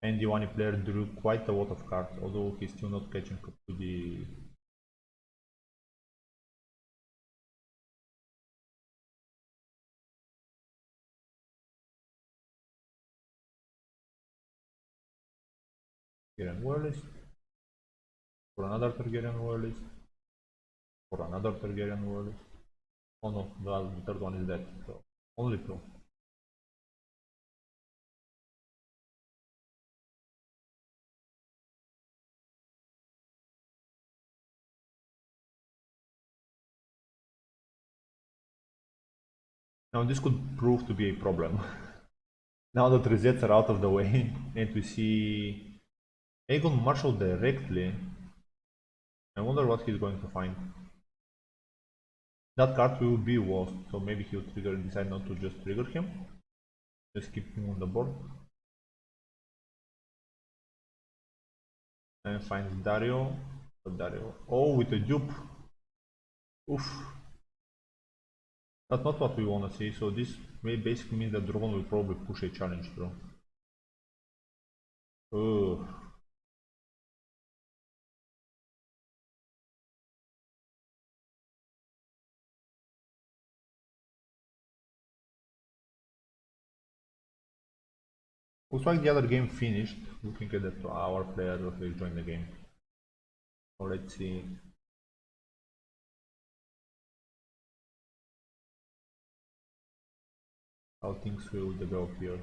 And the one player drew quite a lot of cards, although he's still not catching up to the Targaryen war list. For another Targaryen war list. For another Targaryen war list. Oh no, the third one is dead. So only two. Now this could prove to be a problem. Now that resets are out of the way and we see Aegon Marshal directly, I wonder what he's going to find. That card will be lost, so maybe he'll trigger and decide not to just trigger him. Just keep him on the board. And finds Dario. Oh, with a dupe. Oof. That's not what we want to see, so this basically means that Drogon will probably push a challenge through. Ugh. Looks like the other game finished. Looking at that, our player will join the game. So let's see. How things will develop here.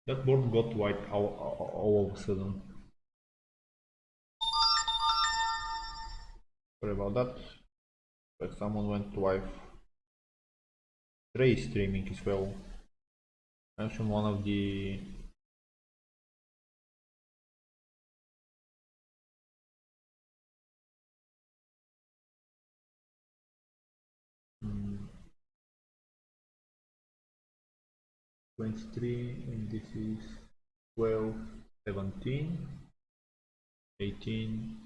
That board got white all of a sudden. Sorry about that. But someone went to wife. Trey is streaming as well. Mention one of the mm, 23 and this is 12, 17, 18,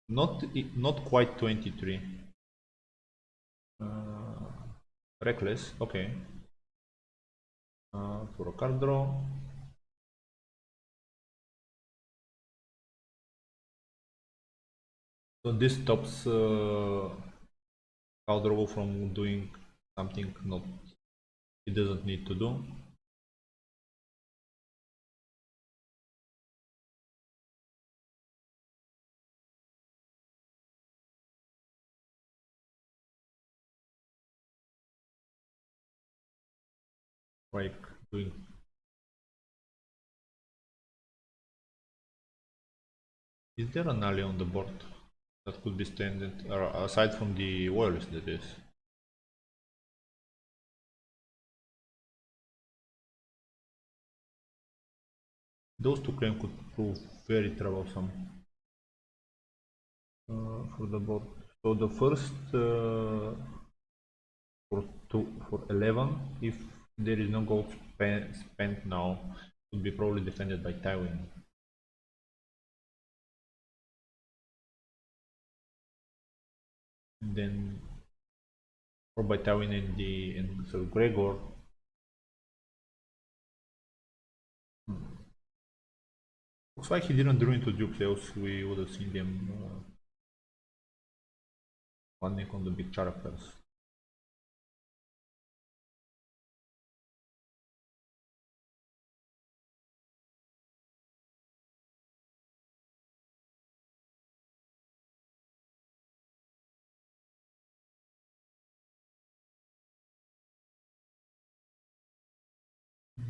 not quite 23. Reckless, okay. For a card draw. So this stops card draw from doing something not it doesn't need to do. Like doing. Is there an ally on the board that could be standing aside from the wireless that is? Those two claims could prove very troublesome for the board. So the first for 11, if there is no gold spent now, would be probably defended by Tywin. and then or by Tawin and so Gregor. Looks like he didn't draw into dupes, else we would have seen them landing on the big characters.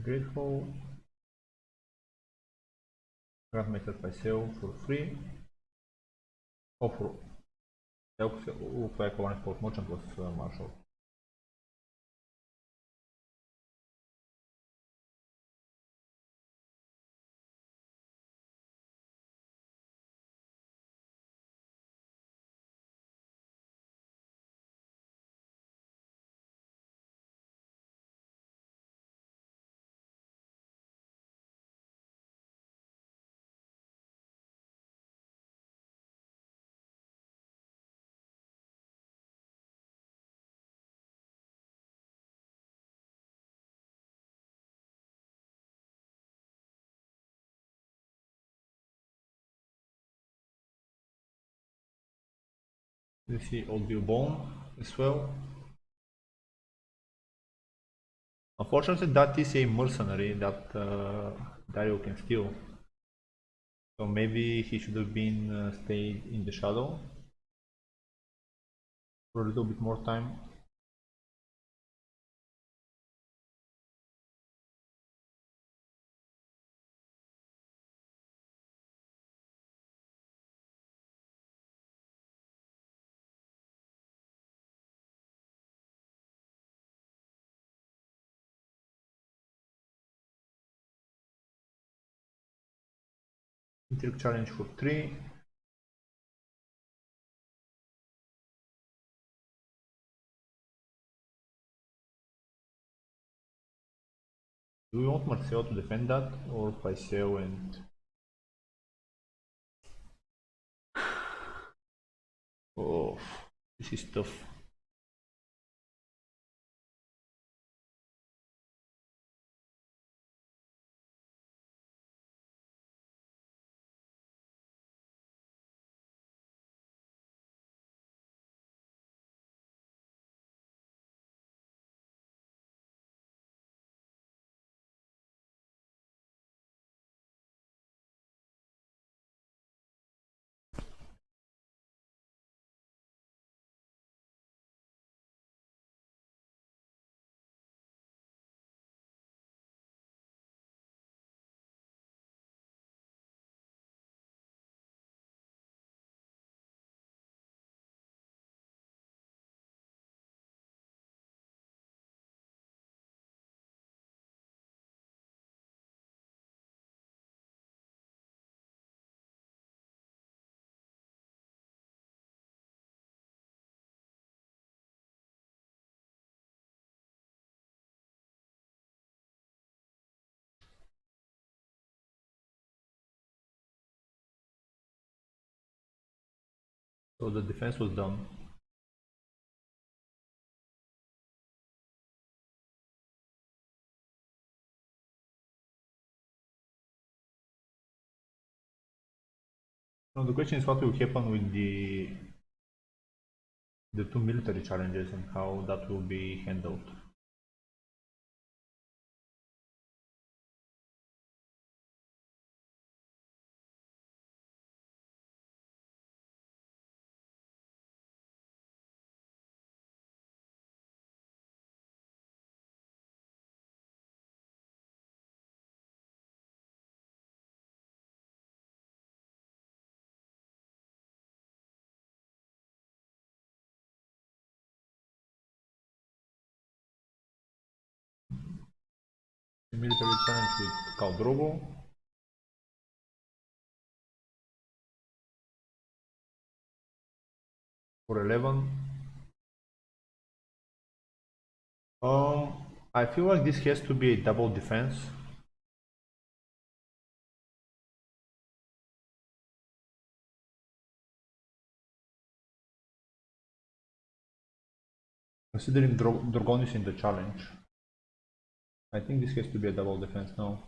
Grateful. Grandmaster Paisel for free. Oh, for looks like one sport merchant was Marshall. You see audio bone as well. Unfortunately, that is a mercenary that Dario can steal. So maybe he should have been stayed in the shadow for a little bit more time. Interact challenge for 3. Do we want Marcel to defend that or Paisel and... Oh, this is tough. So the defense was done. Now the question is what will happen with the 2 military challenges and how that will be handled. The military challenge with Caldrogo. For 11. I feel like this has to be a double defense. Considering Drogon is in the challenge, I think this has to be a double defense now.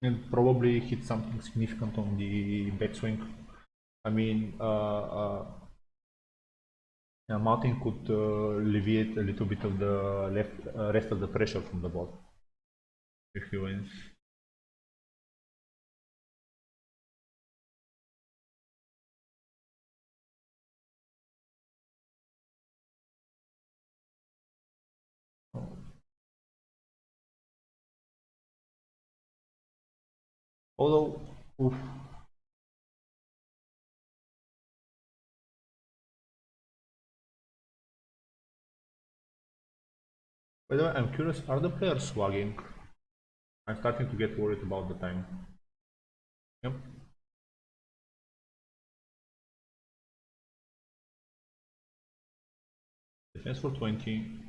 And probably hit something significant on the backswing. I mean, Martin could alleviate a little bit of the rest of the pressure from the bot if he wins. Although, oof. By the way, I'm curious, are the players swagging? I'm starting to get worried about the time. Yep. Defense for 20.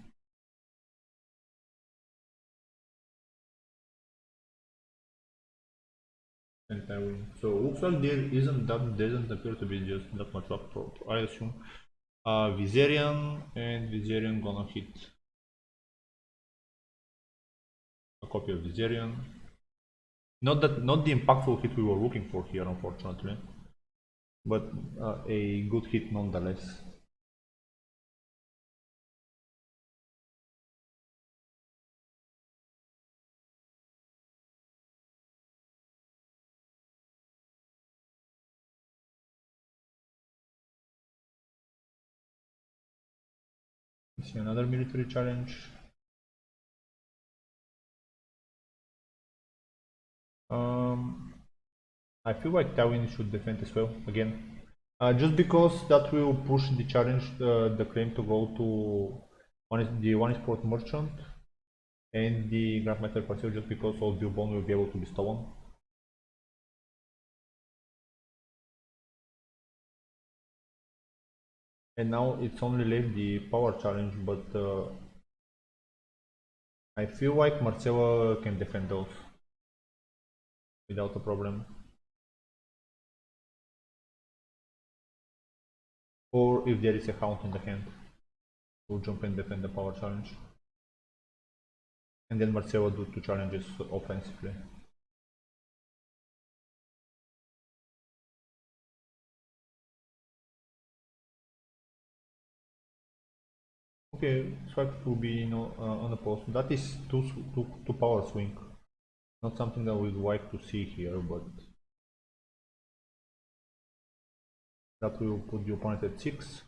And I win. So looks like there doesn't appear to be just that much luck for I assume. Viserion and Viserion gonna hit a copy of Viserion. Not the impactful hit we were looking for here, unfortunately, but a good hit nonetheless. See another military challenge. I feel like Tywin should defend as well again. Just because that will push the challenge, the claim to go to the one is port merchant and the Grandmaster Pasil, just because all Bilbon will be able to be stolen. And now it's only left the power challenge, but I feel like Marcella can defend those without a problem. Or if there is a Hound in the hand, we'll jump and defend the power challenge. And then Marcella do 2 challenges offensively. Okay, swipe will be on the post. That is two power swing. Not something that we'd like to see here, but that will put the opponent at 6.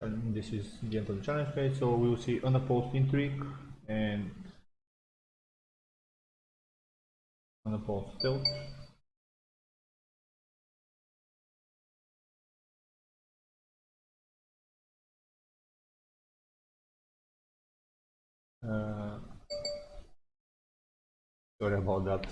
And this is the end of the challenge phase, so we will see unopposed intrigue and unopposed stealth. Sorry about that.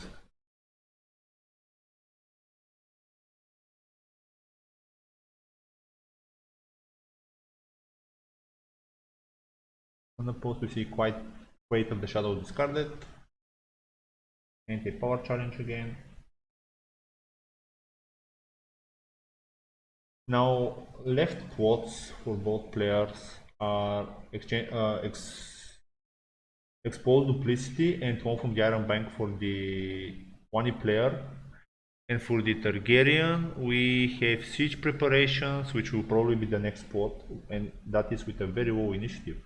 Unopposed, we see quite Weight of the Shadow discarded. And a power challenge again. Now, left plots for both players are Expose Duplicity and one from the Iron Bank for the one player. And for the Targaryen, we have Siege Preparations, which will probably be the next plot, and that is with a very low initiative.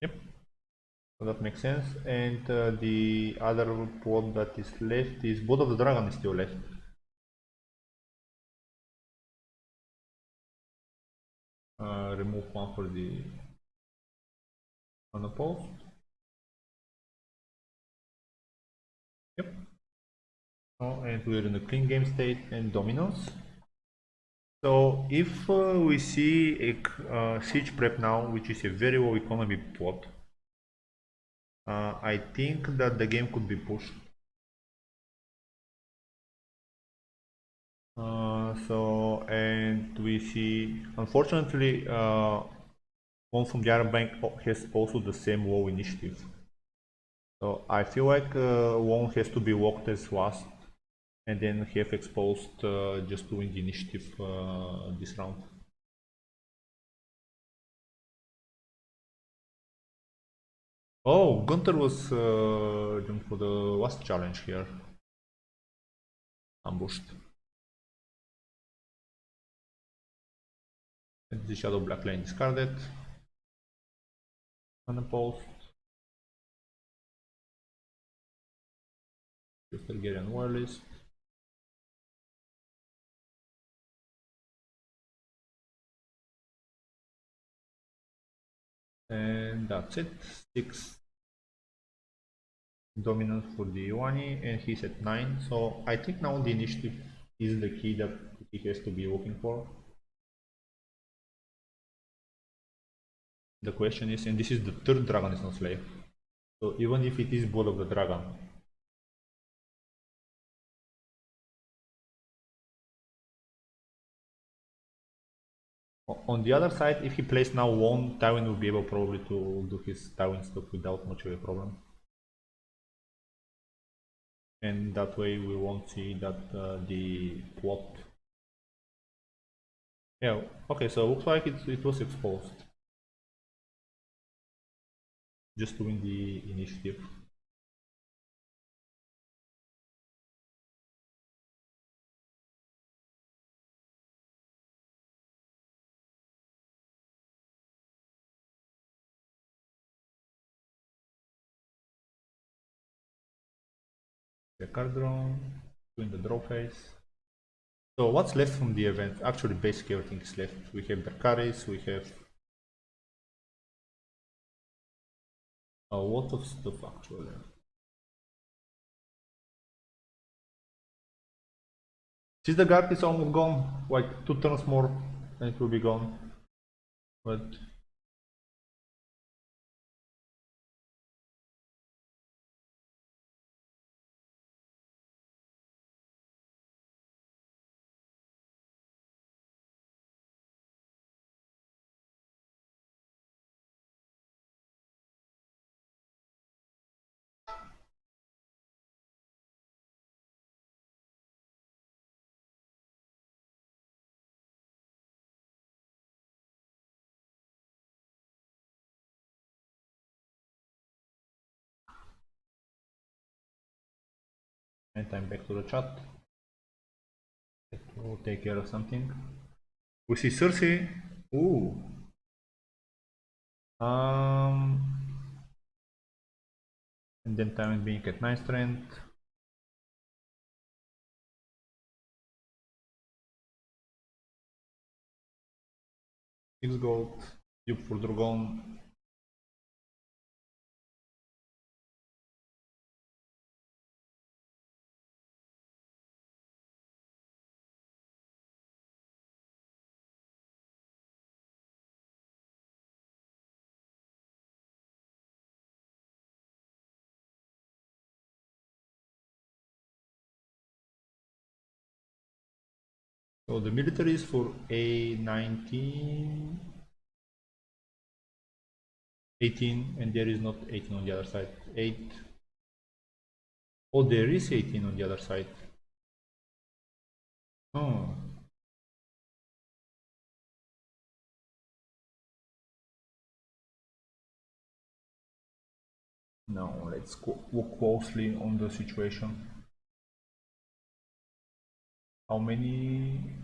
Yep, so that makes sense. And the other plot that is left is Blood of the Dragon is still left. Remove one for the unopposed. Yep. Oh, and we're in the clean game state and dominance. So if we see a siege prep now, which is a very low economy plot, I think that the game could be pushed. And we see, unfortunately, one from the other bank has also the same low initiative. So I feel like one has to be walked as last and then have exposed just to win the initiative this round. Oh, Gunter was jumped for the last challenge here. Ambushed. And the Shadow Black Lane discarded. Unopposed. Just Bulgarian Wireless. And that's it. 6 dominance for the Iwani, and he's at 9. So I think now the initiative is the key that he has to be looking for. The question is, and this is the third dragon is not slave. So even if it is Blood of the Dragon, on the other side, if he plays now one, Tywin will be able probably to do his Tywin stuff without much of a problem. And that way we won't see that the plot. Yeah, okay, so looks like it was exposed. Just to win the initiative. The card drawn, win the draw phase. So what's left from the event? Actually, basically everything is left. We have Berkaris, we have a lot of stuff actually. Since the guard is almost gone, like 2 turns more and it will be gone. But and I'm back to the chat. We'll take care of something. We see Cersei. Ooh. And then time being at 9 strength. 6 gold. Dupe for Drogon. So the military is for A19, 18, and there is not 18 on the other side. 8. Oh, there is 18 on the other side. Oh. Now let's look closely on the situation. How many?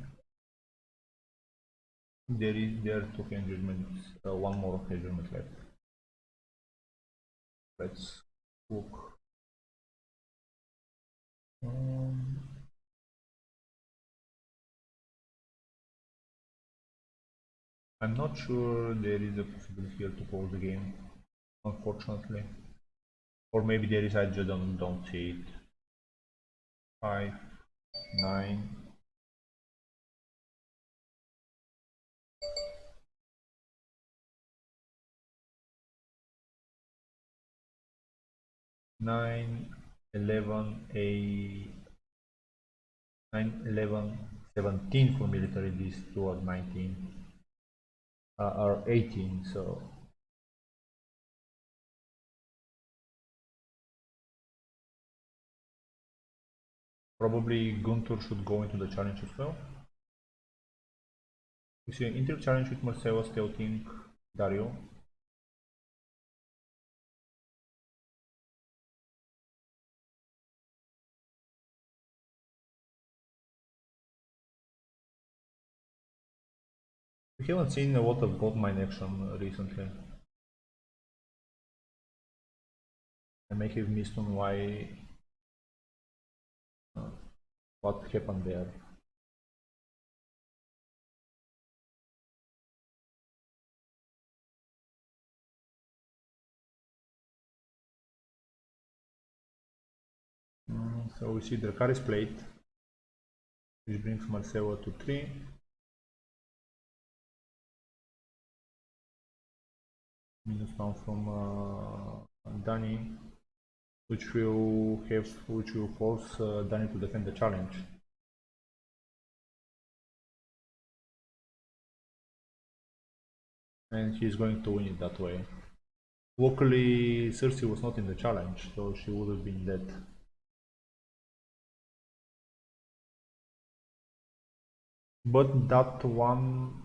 There are 2 engagements, one more engagement left. Let's look. I'm not sure there is a possibility here to pause the game, unfortunately. Or maybe there is, I just don't see it. 5, 9. 9, 11, 8, 9, 11, 17 for military. These two are 19, are 18. So probably Guntur should go into the challenge as well. We see an inter challenge with Marcelo scouting Dario. We haven't seen a lot of gold mine action recently. I may have missed on why what happened there. So we see Dracarys plate, which brings Marcelo to 3. -1 from Dani, which will force Dani to defend the challenge. And he's going to win it that way. Luckily, Cersei was not in the challenge, so she would have been dead. But that one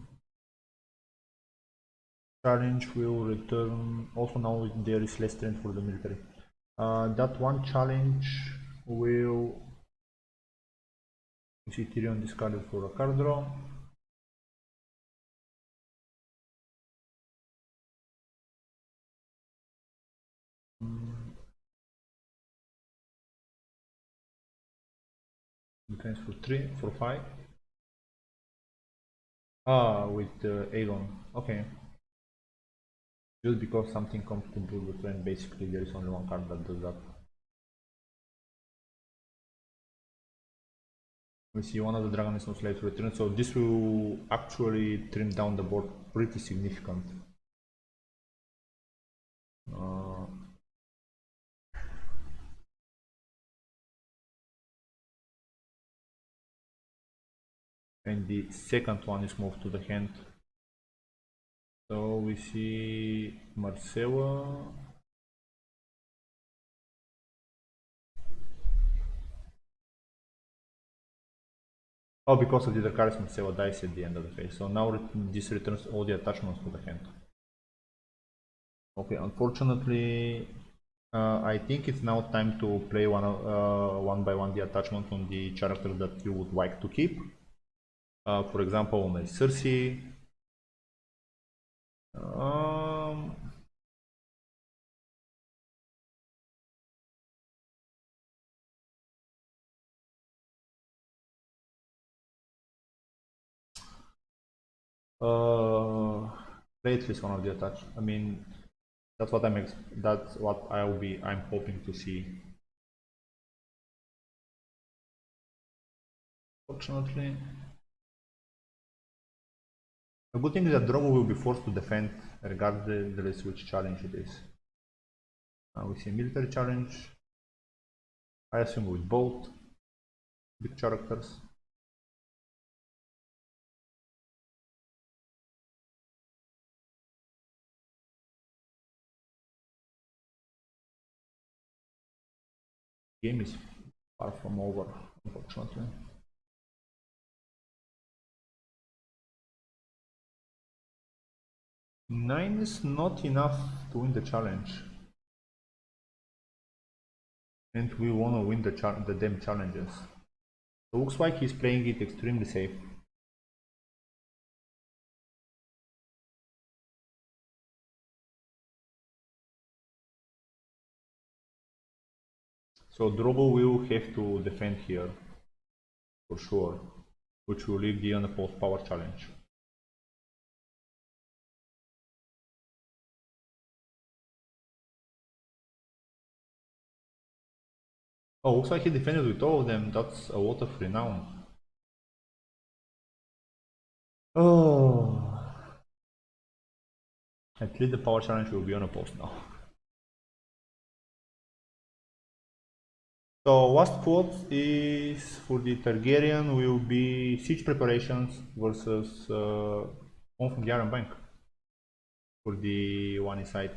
challenge will return. Also now there is less strength for the military. That one challenge will. You see Tyrion discarded for a card draw. Defense for 3, for 5. Ah, with AGoT. Okay. Just because something comes to blue the trend, basically there is only one card that does that. We see one of the Dragon is no slave to return, so this will actually trim down the board pretty significant. And the second one is moved to the hand. So we see Marcella. Oh, because of the Dracarys, Marcella dies at the end of the phase. So now this returns all the attachments to the hand. Okay, unfortunately, I think it's now time to play one by one the attachment on the character that you would like to keep. For example, on a Cersei. Play at least one of the attach. I mean, that's what I'm hoping to see. Fortunately, the good thing is that Drogo will be forced to defend regardless which challenge it is. We see a military challenge. I assume with both big characters. Game is far from over, unfortunately. Nine is not enough to win the challenge. And we want to win the damn challenges. So looks like he's playing it extremely safe. So Drogo will have to defend here, for sure, which will leave the unopposed power challenge. Oh, looks like he defended with all of them. That's a lot of renown. Oh. At least the power challenge will be unopposed now. So last quote is for the Targaryen will be siege preparations versus one from Yaran Bank for the one inside.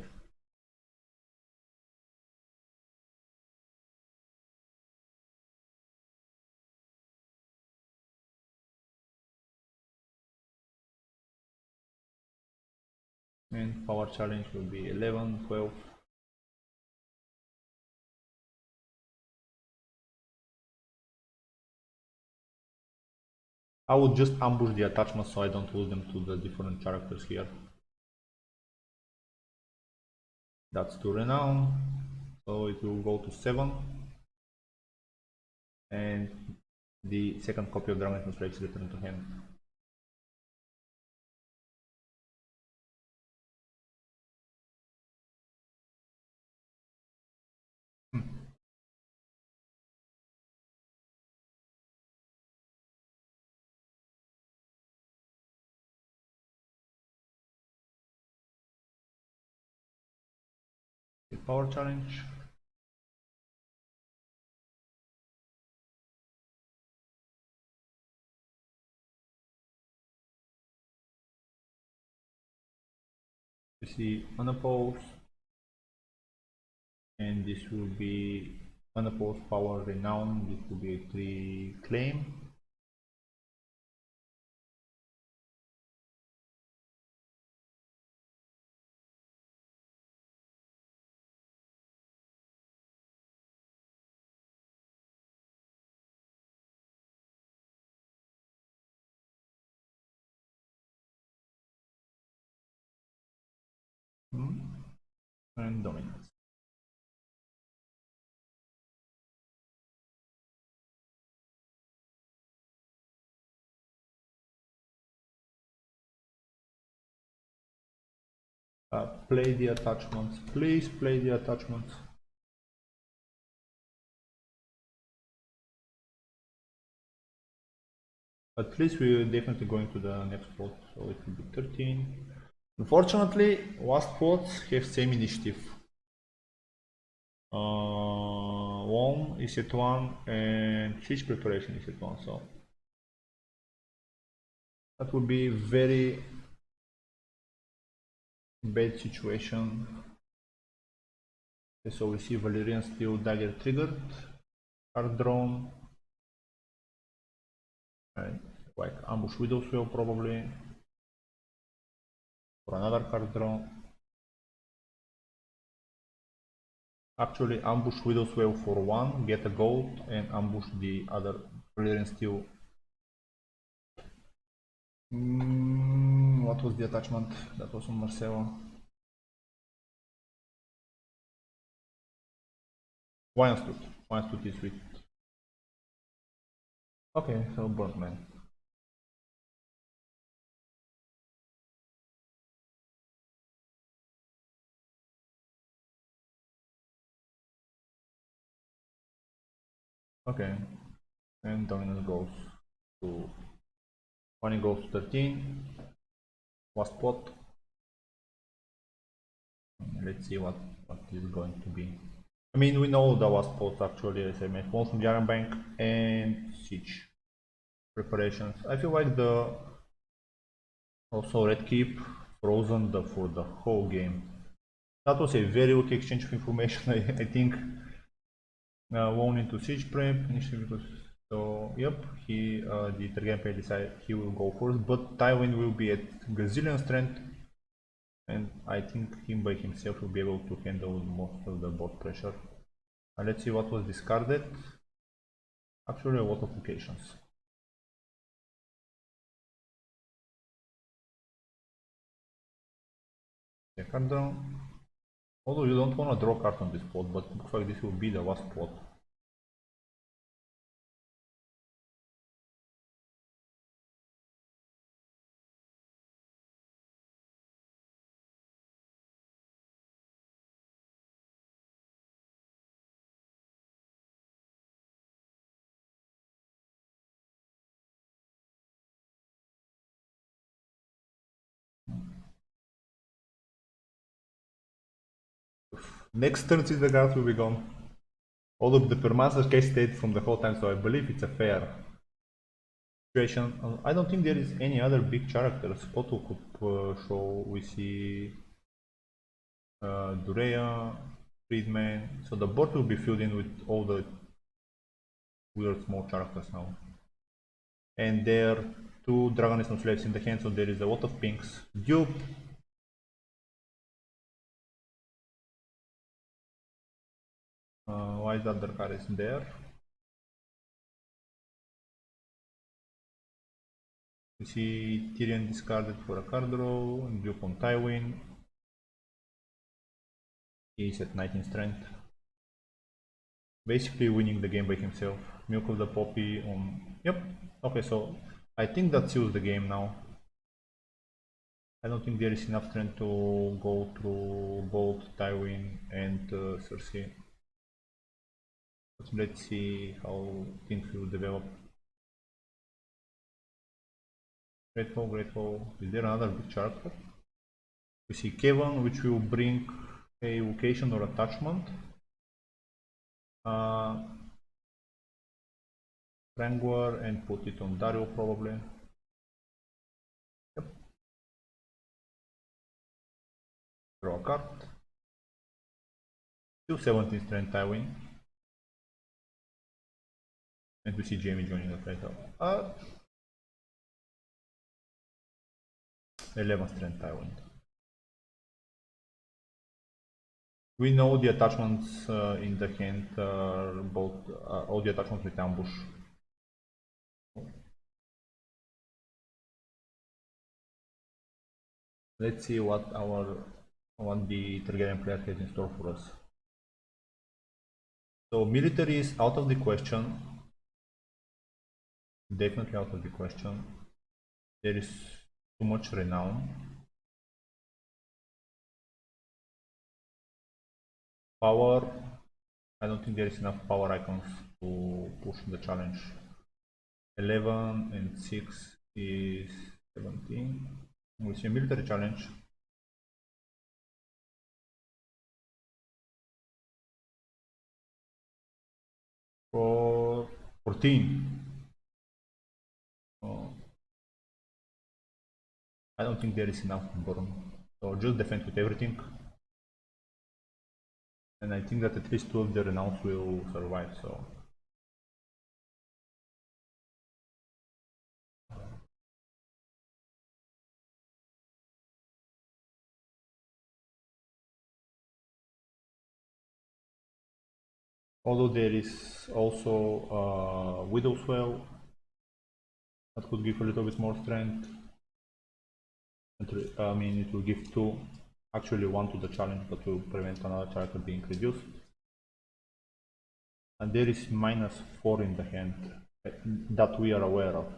And power challenge will be 11, 12. I would just ambush the attachments so I don't lose them to the different characters here. That's to renown, so it will go to 7. And the second copy of Dragon's Master is returned to hand. The power challenge. You see unopposed, and this will be unopposed power renown. This will be a 3 claim. And dominance. Play the attachments. Please play the attachments. At least we're definitely going to the next plot, so it will be 13. Unfortunately, last plots have same initiative. Loam is at 1 and siege preparation is at 1, so that would be very bad situation. Okay, so we see Valerian Steel Dagger triggered, card drawn, and like Ambush Widow's Wail probably, or another card draw. Actually ambush Widow's Wail for 1, get a gold, and ambush the other Valerian Steel. What was the attachment? That was on Marcelo. Why Unstood? Why Unstood is with. Okay, so Burnt Man. Okay, and dominance goes to. Money goes to 13. Last pot. Let's see what is going to be. I mean, we know the last pot actually, as I mentioned, one from Jaren Bank and Siege preparations. I feel like the also Red Keep frozen for the whole game. That was a very lucky exchange of information. I think one into Siege prep initially because so yep, the Targaryen player decided he will go first, but Tywin will be at gazillion strength, and I think him by himself will be able to handle most of the board pressure. Let's see what was discarded. Actually, a lot of locations. The card draw. Although you don't want to draw card on this plot, but it looks like this will be the last plot. Next turn, the guard will be gone. Although the permaster case stayed from the whole time, so I believe it's a fair situation. I don't think there is any other big characters Otto could show. We see Durea, Friedman. So the board will be filled in with all the weird small characters now. And there are two Dragonism slaves in the hand, so there is a lot of pinks. Dupe. Why is that other card is there? We see Tyrion discarded for a card draw, Dupe on Tywin. He is at 19 strength. Basically winning the game by himself. Milk of the Poppy on... Yep. Okay, so I think that seals the game now. I don't think there is enough strength to go through both Tywin and Cersei. But let's see how things will develop. Grateful, grateful. Is there another big character? We see Kevin, which will bring a vocation or attachment. Frangwar and put it on Dario probably. Yep. Draw a card. Still 17 strength Tywin. And we see Jamie joining the fight. 11 strength Tywin. We know the attachments in the hand are both all the attachments with ambush. Let's see what the Targaryen player has in store for us. So military is out of the question. Definitely out of the question. There is too much renown. Power. I don't think there is enough power icons to push the challenge. 11 and 6 is 17. We see a military challenge. For 14. I don't think there is enough burn. So just defend with everything. And I think that at least 2 of the renowns will survive, so. Although there is also Widow's Well that could give a little bit more strength. I mean, it will give 2, actually 1 to the challenge, but will prevent another character being reduced. And there is -4 in the hand that we are aware of.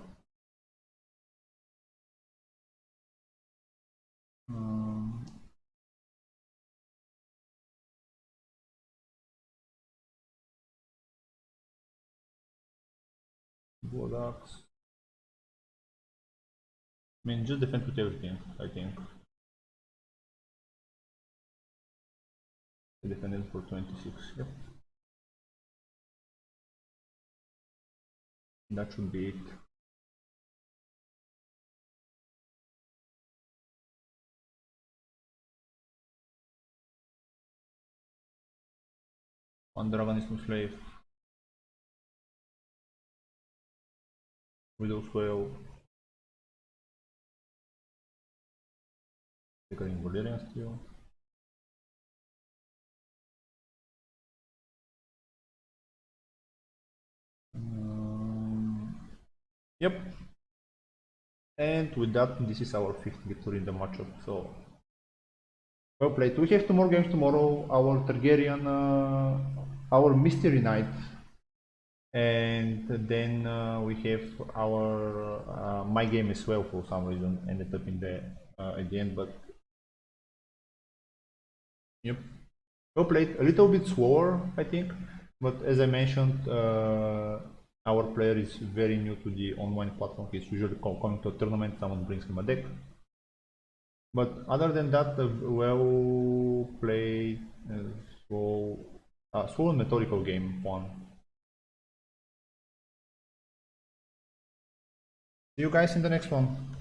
Bulldogs. I mean, just defend with everything, I think. Defended for 26, yep. That should be it. One Dragonism Slave. Widow's Well. Figuring Bulgarian Steel. Yep. And with that, this is our 5th victory in the matchup. So, well played. We have 2 more games tomorrow. Our Targaryen, our Mystery Knight, and then we have our my game as well. For some reason, ended up in the at the end, but yep. Well played. A little bit slower, I think, but as I mentioned, our player is very new to the online platform. He's usually coming to a tournament, someone brings him a deck. But other than that, well played, slow Full methodical game one. See you guys in the next one.